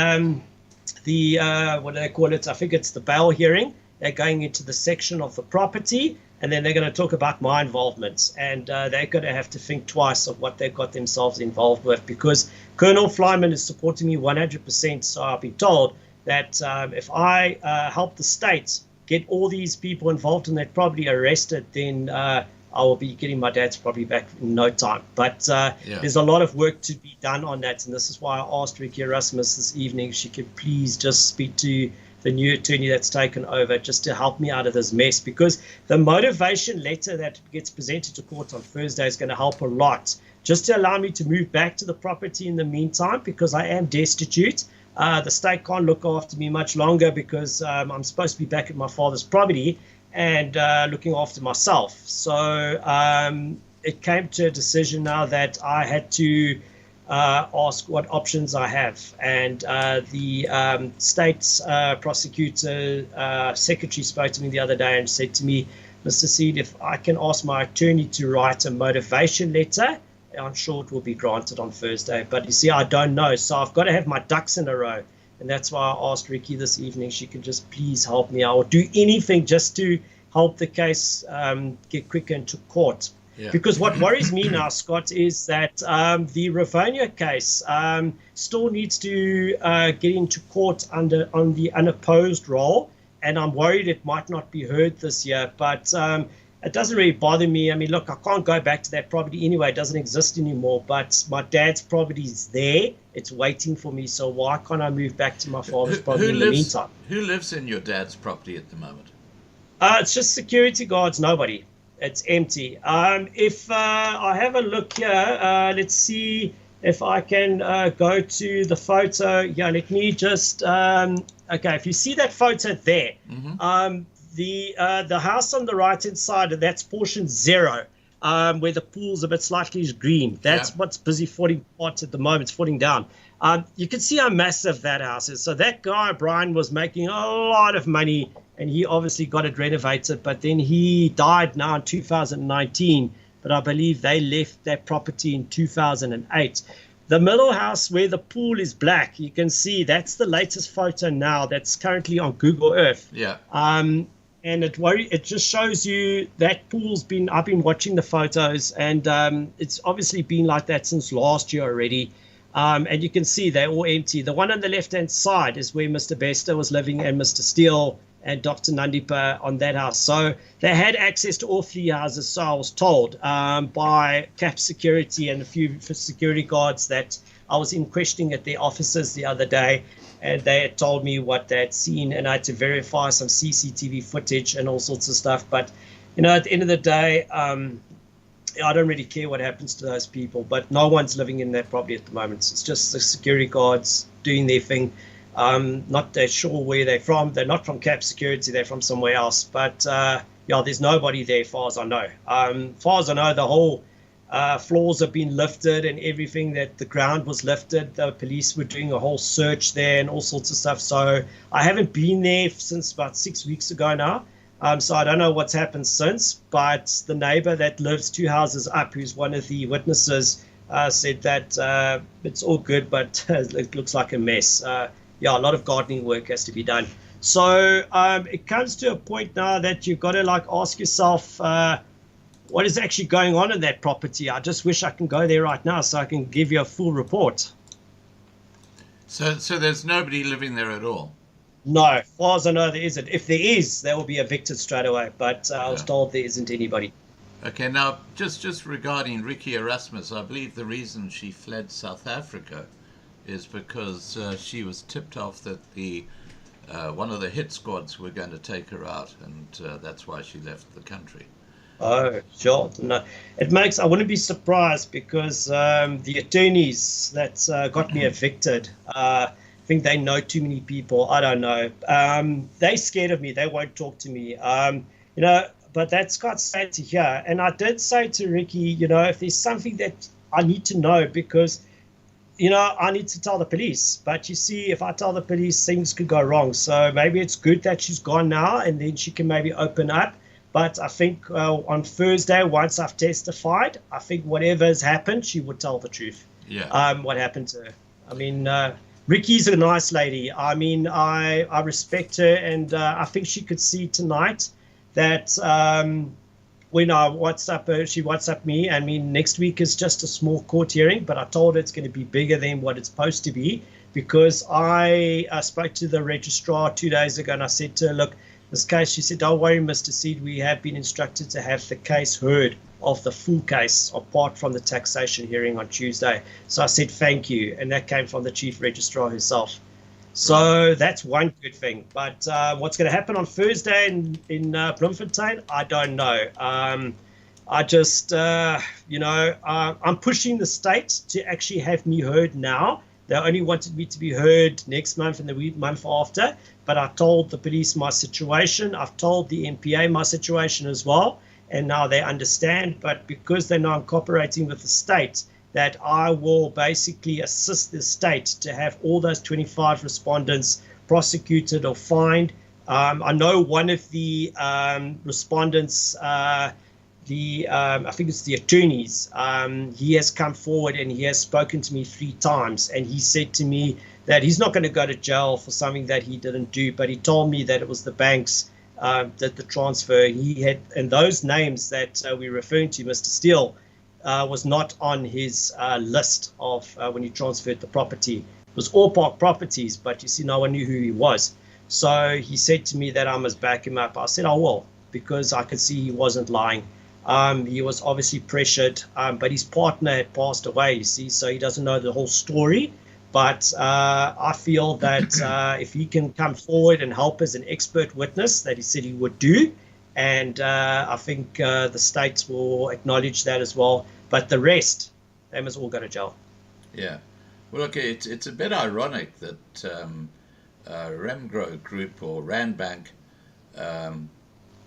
what do they call it? I think it's the bail hearing. They're going into the section of the property, and then they're going to talk about my involvement. And they're going to have to think twice of what they've got themselves involved with, because Colonel Flyman is supporting me 100%. So I've been told that if I help the state get all these people involved and they're probably arrested, then I will be getting my dad's property back in no time. But there's a lot of work to be done on that. And this is why I asked Ricky Erasmus this evening if she could please just speak to the new attorney that's taken over, just to help me out of this mess. Because the motivation letter that gets presented to court on Thursday is going to help a lot, just to allow me to move back to the property in the meantime, because I am destitute. The state can't look after me much longer, because I'm supposed to be back at my father's property and looking after myself. So it came to a decision now that I had to ask what options I have. And the state's prosecutor secretary spoke to me the other day and said to me, Mr. Seed, if I can ask my attorney to write a motivation letter, I'm sure it will be granted on Thursday. But you see, I don't know. So I've got to have my ducks in a row. And that's why I asked Ricky this evening, she can just please help me. I will do anything just to help the case get quicker into court. Yeah. Because what worries me now, Scott, is that the Ravonia case still needs to get into court on the unopposed roll. And I'm worried it might not be heard this year. But it doesn't really bother me. I mean, look, I can't go back to that property anyway. It doesn't exist anymore. But my dad's property is there. It's waiting for me. So why can't I move back to my father's property in the meantime? Who lives in your dad's property at the moment? It's just security guards, nobody. It's empty. If I have a look here, let's see if I can go to the photo. Yeah, let me just... okay, if you see that photo there, the house on the right-hand side, that's portion 0, where the pool's a bit slightly green. That's what's busy falling apart at the moment. It's falling down. You can see how massive that house is. So that guy, Brian, was making a lot of money, and he obviously got it renovated, but then he died now in 2019. But I believe they left that property in 2008. The middle house where the pool is black, you can see that's the latest photo now that's currently on Google Earth. Yeah. And it just shows you that pool's been, I've been watching the photos, and it's obviously been like that since last year already. And you can see they're all empty. The one on the left-hand side is where Mr. Bester was living, and Mr. Steele and Dr. Nandipa on that house. So they had access to all 3 houses, so I was told by CAP Security and a few security guards that I was in questioning at their offices the other day, and they had told me what they had seen, and I had to verify some CCTV footage and all sorts of stuff. But, at the end of the day, I don't really care what happens to those people, but no one's living in that property at the moment. It's just the security guards doing their thing. Not that sure where they're from. They're not from CAP Security. They're from somewhere else. But, there's nobody there, as far as I know. As far as I know, the whole floors have been lifted and everything, that the ground was lifted. The police were doing a whole search there and all sorts of stuff. So I haven't been there since about 6 weeks ago now. So I don't know what's happened since, but the neighbor that lives 2 houses up, who's one of the witnesses, said that it's all good, but it looks like a mess. Yeah, a lot of gardening work has to be done. So it comes to a point now that you've got to like ask yourself, what is actually going on in that property? I just wish I can go there right now so I can give you a full report. So there's nobody living there at all? No, as far as I know, there isn't. If there is, they will be evicted straight away. But I was told there isn't anybody. Okay, now just regarding Ricky Erasmus, I believe the reason she fled South Africa is because she was tipped off that one of the hit squads were going to take her out, and that's why she left the country. Oh, sure. No, I wouldn't be surprised because the attorneys that got me evicted, I think they know too many people. I don't know. They're scared of me. They won't talk to me. But that's quite sad to hear. And I did say to Ricky, if there's something that I need to know, because, I need to tell the police. But you see, if I tell the police, things could go wrong. So maybe it's good that she's gone now, and then she can maybe open up. But I think on Thursday, once I've testified, I think whatever has happened, she would tell the truth. Yeah. What happened to her. I mean, Ricky's a nice lady. I mean, I respect her, and I think she could see tonight that when I WhatsApp her, she WhatsApped me. I mean, next week is just a small court hearing, but I told her it's going to be bigger than what it's supposed to be, because I spoke to the registrar 2 days ago, and I said to her, look, this case, she said, don't worry, Mr. Seed, we have been instructed to have the case heard of the full case apart from the taxation hearing on Tuesday. So I said, thank you. And that came from the chief registrar herself. So that's one good thing. But what's going to happen on Thursday in Bloemfontein, I don't know. I just, I'm pushing the state to actually have me heard now. They only wanted me to be heard next month and the month after. But I told the police my situation. I've told the NPA my situation as well. And now they understand. But because they know I'm cooperating with the state, that I will basically assist the state to have all those 25 respondents prosecuted or fined. I know one of the respondents, I think it's the attorneys, he has come forward and he has spoken to me 3 times. And he said to me that he's not going to go to jail for something that he didn't do. But he told me that it was the banks that the transfer he had. And those names that we're referring to, Mr. Steele, was not on his list of when he transferred the property. It was all Park Properties, but you see, no one knew who he was. So he said to me that I must back him up. I said, I will, because I could see he wasn't lying. He was obviously pressured, but his partner had passed away, you see, so he doesn't know the whole story. But I feel that if he can come forward and help as an expert witness, that he said he would do, and I think the states will acknowledge that as well. But the rest, they must all go to jail. Yeah. Well, okay, it's a bit ironic that Remgro Group or Randbank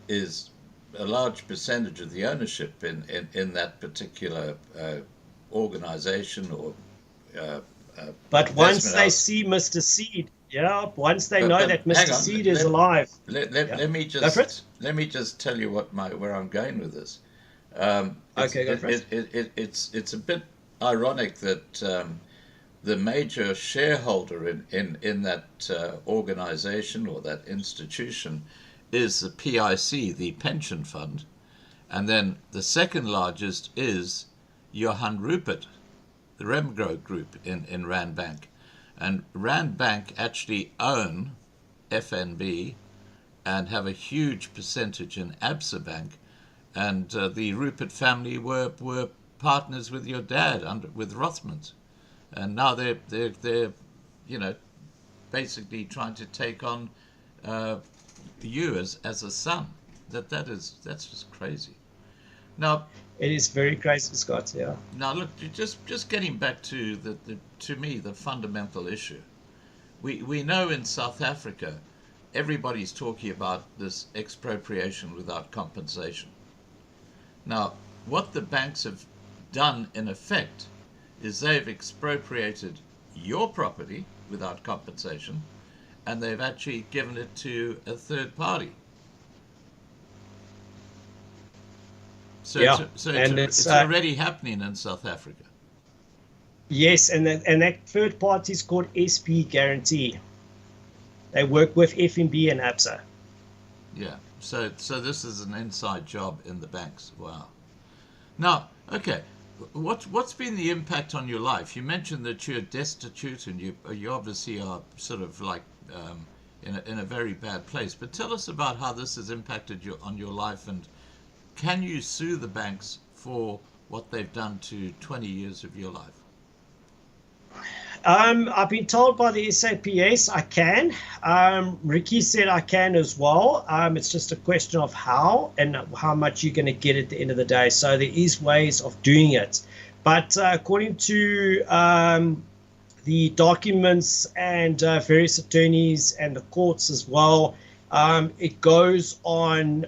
is a large percentage of the ownership in that particular organization or but once they see Mr. Seed, once they know that Mr. Seed is alive. Let me just tell you where I'm going with this. Okay, go for it. It's a bit ironic that the major shareholder in that organization or that institution is the PIC, the pension fund, and then the second largest is Johan Rupert, the Remgro Group in Randbank. And Randbank actually own FNB and have a huge percentage in Absa Bank. And the Rupert family were partners with your dad with Rothmans. And now they're basically trying to take on you as a son. That's just crazy. Now it is very crazy, Scott. Yeah. Now look, just getting back to to me the fundamental issue. We know in South Africa, everybody's talking about this expropriation without compensation. Now, what the banks have done in effect is they've expropriated your property without compensation, and they've actually given it to a third party. So Yeah, it's already happening in South Africa. Yes, and that third party is called SP Guarantee. They work with FNB and ABSA. Yeah. So this is an inside job in the banks. Wow. Now, okay, what's been the impact on your life? You mentioned that you're destitute and you obviously are sort of like in a very bad place. But tell us about how this has impacted on your life, and can you sue the banks for what they've done to 20 years of your life? I've been told by the SAPS I can. Ricky said I can as well. It's just a question of how and how much you're going to get at the end of the day. So there is ways of doing it. But according to the documents and various attorneys and the courts as well, it goes on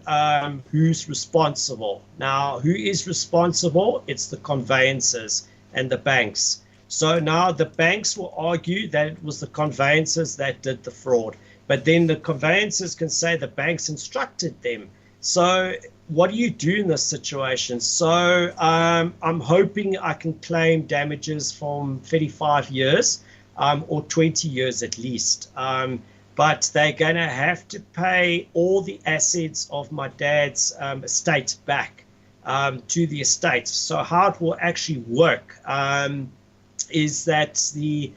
who's responsible. Now, who is responsible? It's the conveyancers and the banks. So now the banks will argue that it was the conveyancers that did the fraud. But then the conveyancers can say the banks instructed them. So what do you do in this situation? So I'm hoping I can claim damages from 35 years or 20 years at least. But they're going to have to pay all the assets of my dad's estate back to the estate. So how it will actually work is that the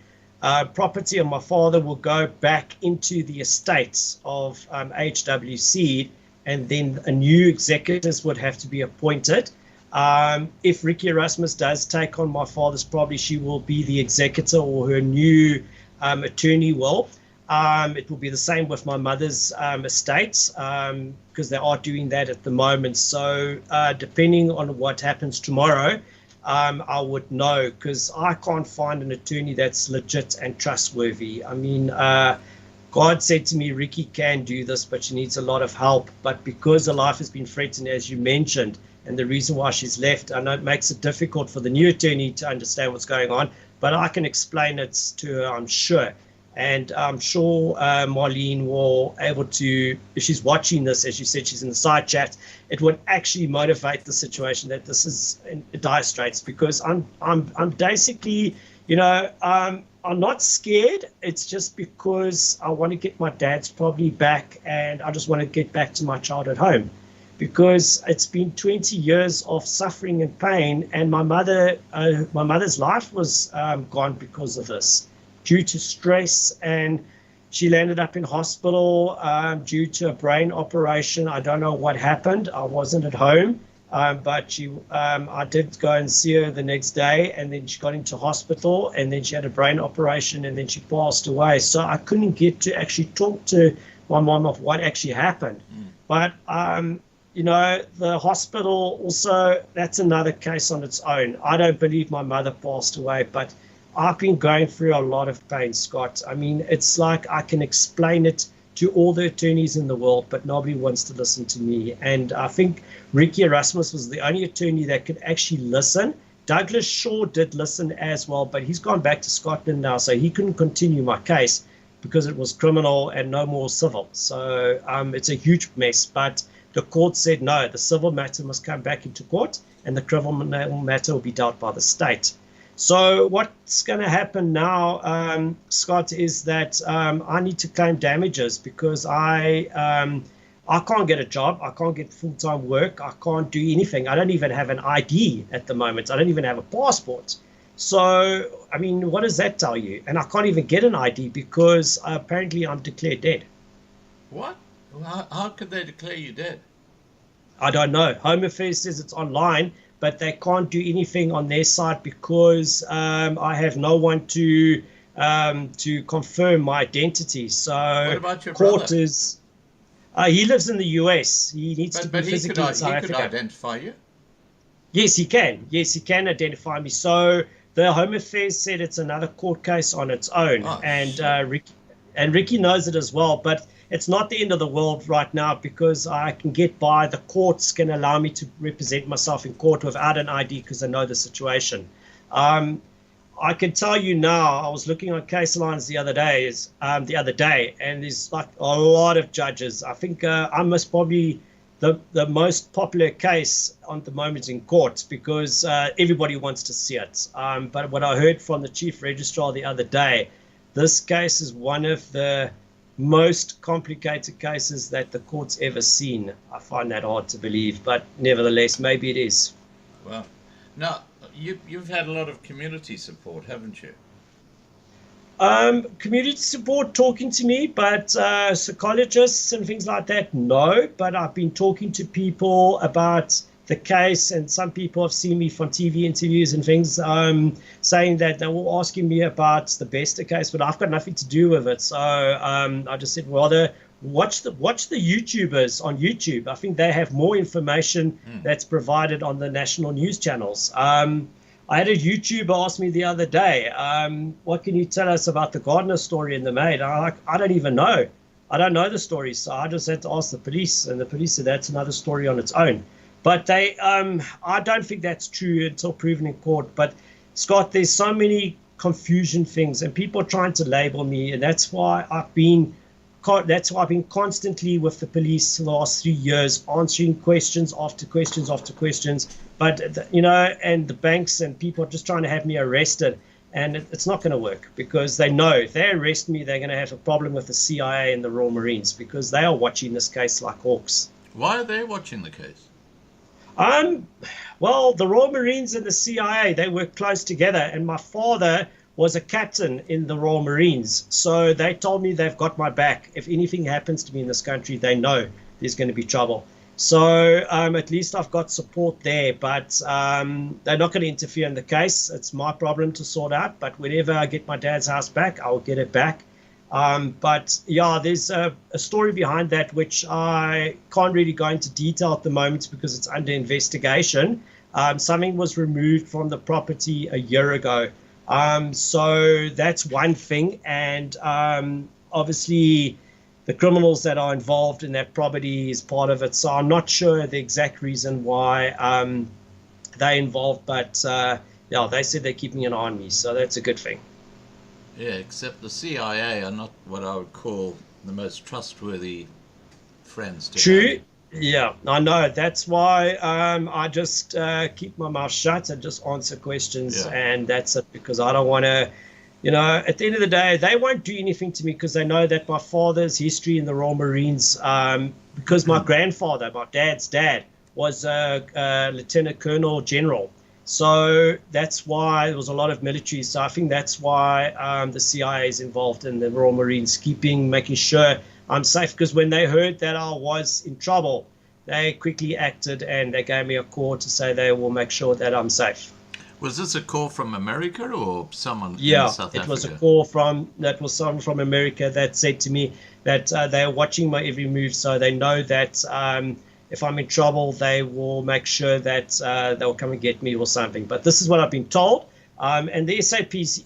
property of my father will go back into the estates of HWC, and then a new executors would have to be appointed. If Ricky Erasmus does take on my father's property, she will be the executor, or her new attorney will. It will be the same with my mother's estates, because they are doing that at the moment. So depending on what happens tomorrow, I would know, because I can't find an attorney that's legit and trustworthy. I mean, God said to me, Ricky can do this, but she needs a lot of help. But because her life has been threatened, as you mentioned, and the reason why she's left, I know it makes it difficult for the new attorney to understand what's going on, but I can explain it to her, I'm sure. And I'm sure Marlene will able to, if she's watching this, as you said, she's in the side chat, it would actually motivate the situation that this is in dire straits, because I'm basically, I'm not scared. It's just because I want to get my dad's property back, and I just want to get back to my childhood home, because it's been 20 years of suffering and pain, and my mother's life was gone because of this, due to stress, and she landed up in hospital due to a brain operation. I don't know what happened. I wasn't at home, but I did go and see her the next day, and then she got into hospital, and then she had a brain operation, and then she passed away. So I couldn't get to actually talk to my mom of what actually happened. But the hospital also, that's another case on its own. I don't believe my mother passed away, but I've been going through a lot of pain, Scott. I mean, it's like I can explain it to all the attorneys in the world, but nobody wants to listen to me. And I think Ricky Erasmus was the only attorney that could actually listen. Douglas Shaw did listen as well, but he's gone back to Scotland now, so he couldn't continue my case because it was criminal and no more civil. So it's a huge mess. But the court said no, the civil matter must come back into court, and the criminal matter will be dealt by the state. So what's going to happen now, Scott, is that I need to claim damages, because I can't get a job. I can't get full-time work. I can't do anything. I don't even have an ID at the moment. I don't even have a passport. So, I mean, what does that tell you? And I can't even get an ID because apparently I'm declared dead. What? How could they declare you dead? I don't know. Home Affairs says it's online, but they can't do anything on their side because I have no one to confirm my identity. So what about your court brother? is he lives in the US. He needs to be physically in South he Africa. could identify you. Yes, he can. Yes, he can identify me. So the Home Affairs said it's another court case on its own, and Ricky knows it as well. But it's not the end of the world right now, because I can get by. The courts can allow me to represent myself in court without an ID because I know the situation. I can tell you now, I was looking on case lines the other day, and there's like a lot of judges. I think I must probably the most popular case on the moment in court because everybody wants to see it. But what I heard from the chief registrar the other day, this case is one of the most complicated cases that the court's ever seen. I find that hard to believe, but nevertheless, maybe it is. Well, now you've had a lot of community support, haven't you? Community support talking to me, but psychologists and things like that, no. But I've been talking to people about the case, and some people have seen me from TV interviews and things, saying that they were asking me about the Bester case, but I've got nothing to do with it. So I just said, rather watch the YouTubers on YouTube. I think they have more information that's provided on the national news channels. I had a YouTuber ask me the other day, what can you tell us about the Gardner story in the Maid? I'm like, I don't even know. I don't know the story. So I just had to ask the police, and the police said that's another story on its own. But I don't think that's true until proven in court. But Scott, there's so many confusion things, and people are trying to label me, and that's why I've been constantly with the police for the last 3 years, answering questions after questions after questions. But and the banks and people are just trying to have me arrested, and it's not going to work because they know if they arrest me, they're going to have a problem with the CIA and the Royal Marines because they are watching this case like hawks. Why are they watching the case? Well, the Royal Marines and the CIA, they work close together, and my father was a captain in the Royal Marines. So they told me they've got my back. If anything happens to me in this country, they know there's going to be trouble. So at least I've got support there, but they're not going to interfere in the case. It's my problem to sort out. But whenever I get my dad's house back, I'll get it back. But yeah, there's a story behind that, which I can't really go into detail at the moment because it's under investigation. Something was removed from the property a year ago. So that's one thing. And obviously the criminals that are involved in that property is part of it. So I'm not sure the exact reason why they're involved, but yeah, they said they're keeping an eye on me. So that's a good thing. Yeah, except the CIA are not what I would call the most trustworthy friends to True. have. Yeah, I know. That's why I just keep my mouth shut and just answer questions. Yeah. And that's it, because I don't want to, at the end of the day, they won't do anything to me because they know that my father's history in the Royal Marines, because my grandfather, my dad's dad, was a Lieutenant Colonel General. So that's why there was a lot of military. So I think that's why the CIA is involved in the Royal Marines, making sure I'm safe. Because when they heard that I was in trouble, they quickly acted and they gave me a call to say they will make sure that I'm safe. Was this a call from America or someone in South Africa? It was a call from someone from America that said to me that they are watching my every move, so they know that if I'm in trouble, they will make sure that they'll come and get me or something. But this is what I've been told. And the SAPS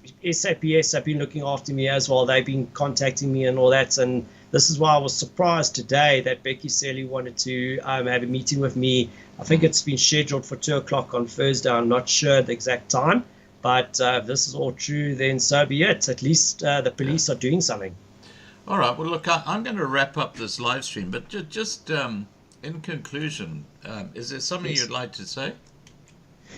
have been looking after me as well. They've been contacting me and all that. And this is why I was surprised today that Becky Selly wanted to have a meeting with me. I think it's been scheduled for 2 o'clock on Thursday. I'm not sure the exact time. But if this is all true, then so be it. At least the police are doing something. All right. Well, look, I'm going to wrap up this live stream. But just in conclusion, is there something you'd like to say?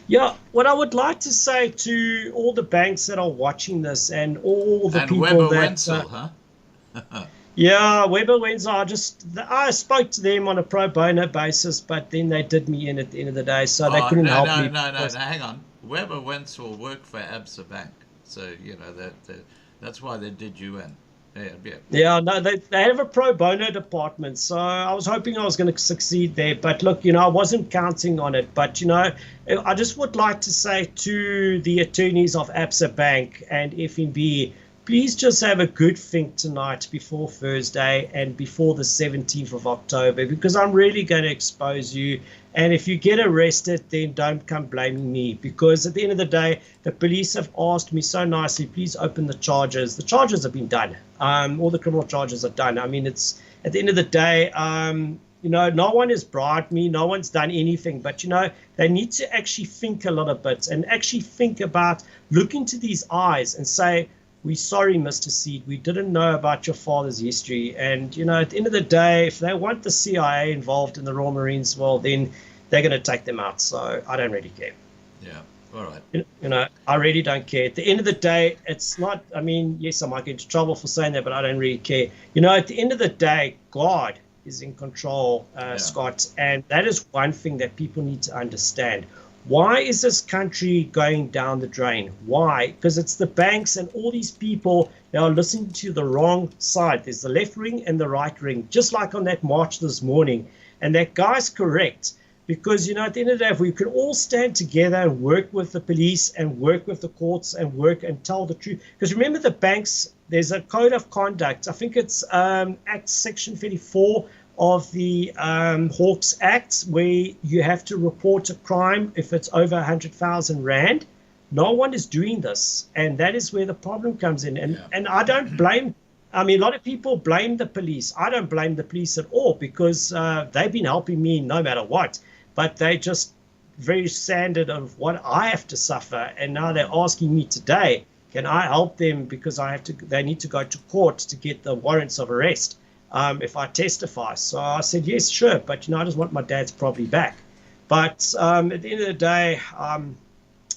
Yeah, what I would like to say to all the banks that are watching this and all the people Weber that... Wenzel, huh? Yeah, Weber Wenzel, I spoke to them on a pro bono basis, but then they did me in at the end of the day, so they couldn't help me. No, hang on. Weber Wenzel worked for Absa Bank, so, that's why they did you in. Yeah, no, they have a pro bono department, so I was hoping I was going to succeed there. But look, I wasn't counting on it. But, I just would like to say to the attorneys of Absa Bank and FNB, please just have a good think tonight before Thursday and before the 17th of October, because I'm really going to expose you. And if you get arrested, then don't come blaming me, because at the end of the day, the police have asked me so nicely, please open the charges. The charges have been done. All the criminal charges are done. I mean, it's at the end of the day, no one has bribed me. No one's done anything. But, they need to actually think a little bit and actually think about, look into these eyes and say, we're sorry, Mr. Seed, we didn't know about your father's history. And, at the end of the day, if they want the CIA involved in the Royal Marines, well, then they're going to take them out. So I don't really care. Yeah. All right. I really don't care. At the end of the day, it's not, yes, I might get into trouble for saying that, but I don't really care. At the end of the day, God is in control, Scott. And that is one thing that people need to understand. Why is this country going down the drain? Why? Because it's the banks and all these people that are listening to the wrong side. There's the left wing and the right wing, just like on that march this morning. And that guy's correct. Because, at the end of the day, if we could all stand together and work with the police and work with the courts and work and tell the truth. Because remember the banks, there's a code of conduct. I think it's Act Section 34 of the Hawks Act, where you have to report a crime if it's over 100,000 Rand. No one is doing this. And that is where the problem comes in. And I don't blame, a lot of people blame the police. I don't blame the police at all, because they've been helping me no matter what. But they just very sanded of what I have to suffer. And now they're asking me today, can I help them because they need to go to court to get the warrants of arrest if I testify. So I said, yes, sure. But, I just want my dad's property back. But at the end of the day,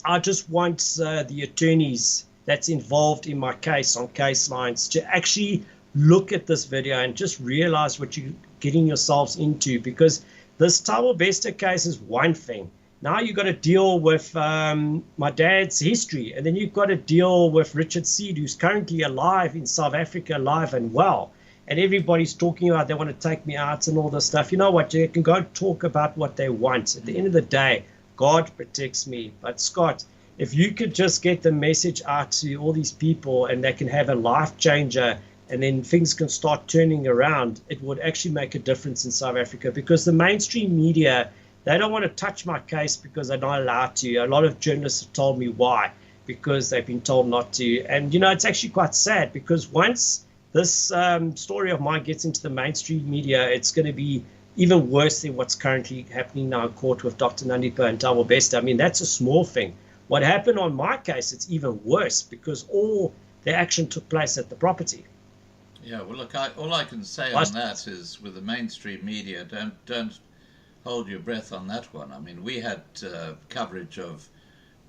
I just want the attorneys that's involved in my case on case lines to actually look at this video and just realize what you're getting yourselves into, because this Thabo Bester case is one thing. Now you've got to deal with my dad's history, and then you've got to deal with Richard Seed, who's currently alive in South Africa, alive and well. And everybody's talking about they want to take me out and all this stuff. You know what? They can go talk about what they want. At the end of the day, God protects me. But Scott, if you could just get the message out to all these people and they can have a life changer, and then things can start turning around, it would actually make a difference in South Africa, because the mainstream media, they don't want to touch my case because they're not allowed to. A lot of journalists have told me why, because they've been told not to. And, it's actually quite sad, because once this story of mine gets into the mainstream media, it's going to be even worse than what's currently happening now in court with Dr. Nandipa and Thabo Bester. That's a small thing. What happened on my case, it's even worse, because all the action took place at the property. Yeah, well, look, all I can say on that is, with the mainstream media, don't hold your breath on that one. We had coverage of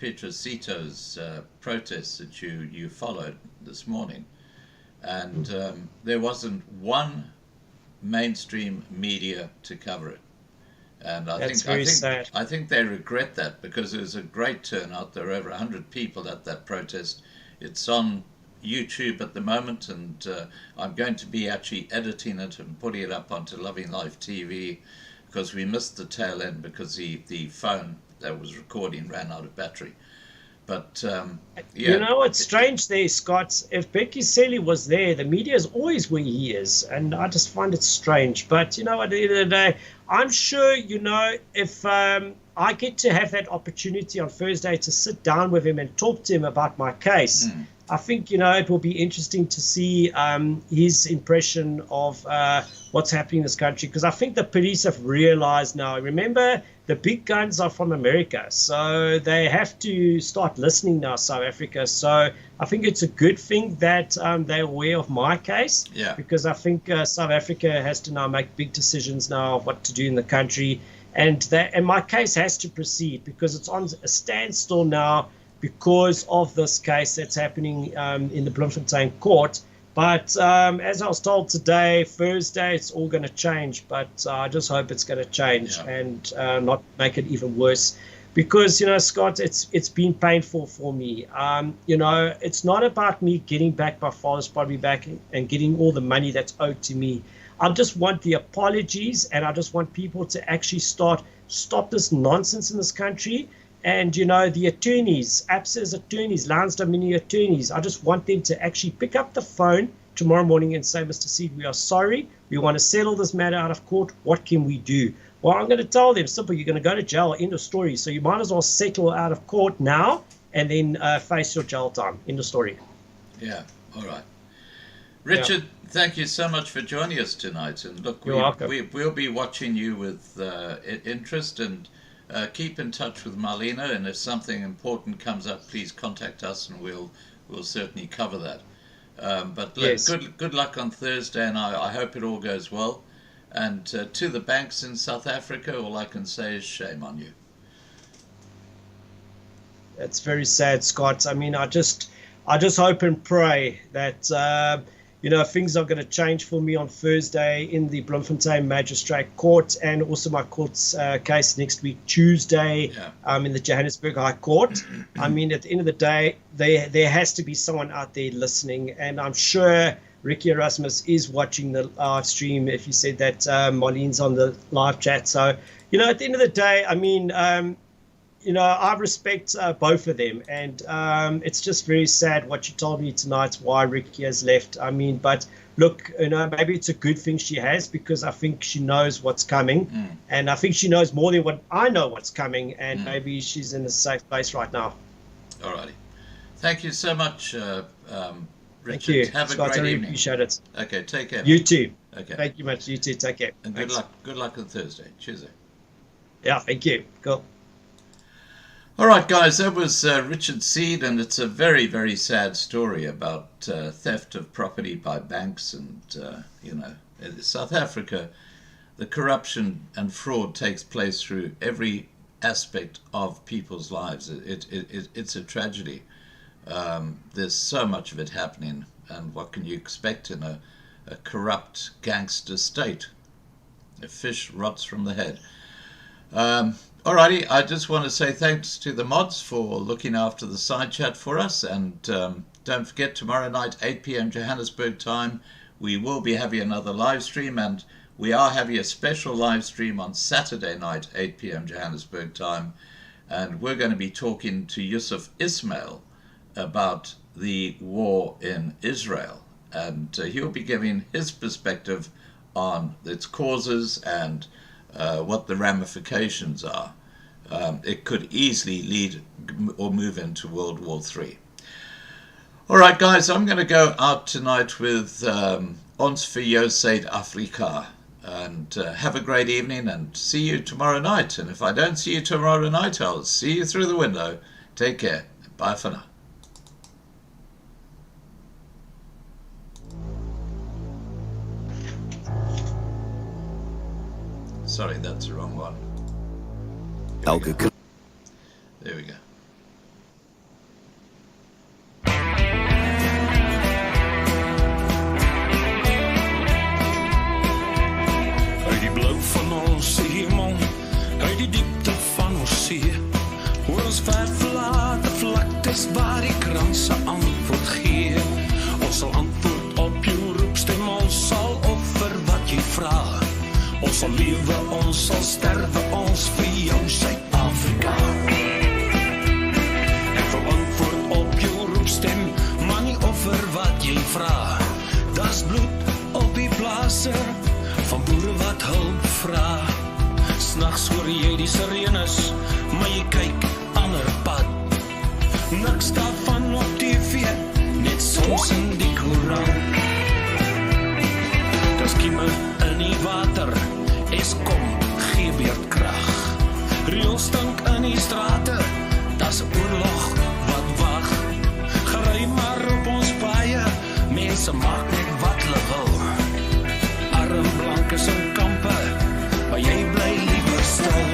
Pietrasito's protests that you followed this morning, and there wasn't one mainstream media to cover it. And I think they regret that, because it was a great turnout. There were over 100 people at that protest. It's on YouTube at the moment, and I'm going to be actually editing it and putting it up onto Loving Life TV, because we missed the tail end because the phone that was recording ran out of battery. But yeah. What's strange there, Scott, if Becky Selly was there, the media is always where he is, and I just find it strange. But at the end of the day, I'm sure, if I get to have that opportunity on Thursday to sit down with him and talk to him about my case, I think, it will be interesting to see his impression of what's happening in this country, because I think the police have realized now, remember, the big guns are from America, so they have to start listening now, South Africa. So I think it's a good thing that they're aware of my case, because I think South Africa has to now make big decisions now of what to do in the country, and my case has to proceed, because it's on a standstill now because of this case that's happening in the Bloemfontein court. But as I was told today, Thursday, it's all going to change. But I just hope it's going to change and not make it even worse. Because, Scott, it's been painful for me. It's not about me getting back my father's property back and getting all the money that's owed to me. I just want the apologies, and I just want people to actually stop this nonsense in this country. And, the attorneys, ABSA's attorneys, Lands Mini attorneys, I just want them to actually pick up the phone tomorrow morning and say, Mr. Seed, we are sorry. We want to settle this matter out of court. What can we do? Well, I'm going to tell them, simple, you're going to go to jail, end of story. So you might as well settle out of court now and then face your jail time, end of story. Yeah, all right. Richard, thank you so much for joining us tonight. And look, we'll be watching you with interest, and keep in touch with Marlena, and if something important comes up, please contact us, and we'll certainly cover that. But look, Yes. good luck on Thursday, and I hope it all goes well. And to the banks in South Africa, all I can say is shame on you. It's very sad, Scott. I mean, I just hope and pray that things are going to change for me on Thursday in the Bloemfontein Magistrate Court, and also my court's case next week Tuesday in the Johannesburg High Court. I mean, at the end of the day, there has to be someone out there listening, and I'm sure Ricky Erasmus is watching the live stream. If you said that, Marlene's on the live chat. So, at the end of the day, I mean, I respect both of them, and it's just very sad what you told me tonight, why Ricky has left. I mean, but look, maybe it's a good thing she has, because I think she knows what's coming, and I think she knows more than what I know what's coming, and maybe she's in a safe place right now. All righty. Thank you so much, Richard. Thank you, Have a Scott. I great really evening. appreciate it. Okay, take care. You too. Okay. Thank you much. You too. Take care. And Thanks. good luck on Thursday. Cheers. Yeah, thank you. Cool. All right, guys, that was Richard Seed, and it's a very, very sad story about theft of property by banks. And, in South Africa, the corruption and fraud takes place through every aspect of people's lives. It's a tragedy. There's so much of it happening, and what can you expect in a corrupt gangster state? A fish rots from the head. Alrighty, I just want to say thanks to the mods for looking after the side chat for us, and don't forget, tomorrow night 8 p.m. Johannesburg time, we will be having another live stream, and we are having a special live stream on Saturday night 8 p.m. Johannesburg time, and we're going to be talking to Yusuf Ismail about the war in Israel, and he'll be giving his perspective on its causes and what the ramifications are. It could easily lead or move into World War III. All right, guys, I'm going to go out tonight with Ons vir jou Suid-Afrika, and have a great evening, and see you tomorrow night. And if I don't see you tomorrow night, I'll see you through the window. Take care. Bye for now. Sorry, that's the wrong one. There we go. Uit die blou van ons hemel, uit die diepte van ons see, hoor ons ver verlate vlaktes waar die kranse antwoord gee. Ons sal antwoord op jou roepstem, ons sal offer wat jy vraag. Ons sal lewe, ons sal sterwe, ons vir jou Suid-Afrika. Ek wil antwoord op jou roepstem, maar nie offer wat jy vraag. Das bloed op die plase van boere wat hulp vraag. S'nags hoor jy die sirenes, maar jy kyk ander pad. Niks daarvan op TV, net soms in die koerant. Das kieme in die water, Eskom gee beerdkrag. Rioolstank in die strate, das oorlog wat wag. Gery maar op ons paaie, mense maak net wat hulle wil. Arm blankes in kampe, maar jy bly liever stil.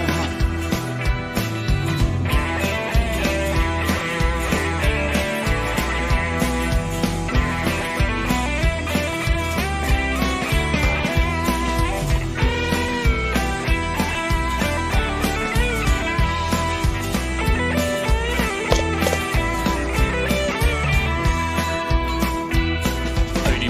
Uit die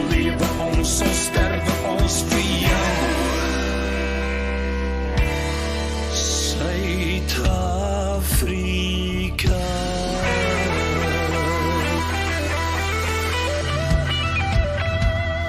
sal lewe, ons sal sterwe, ons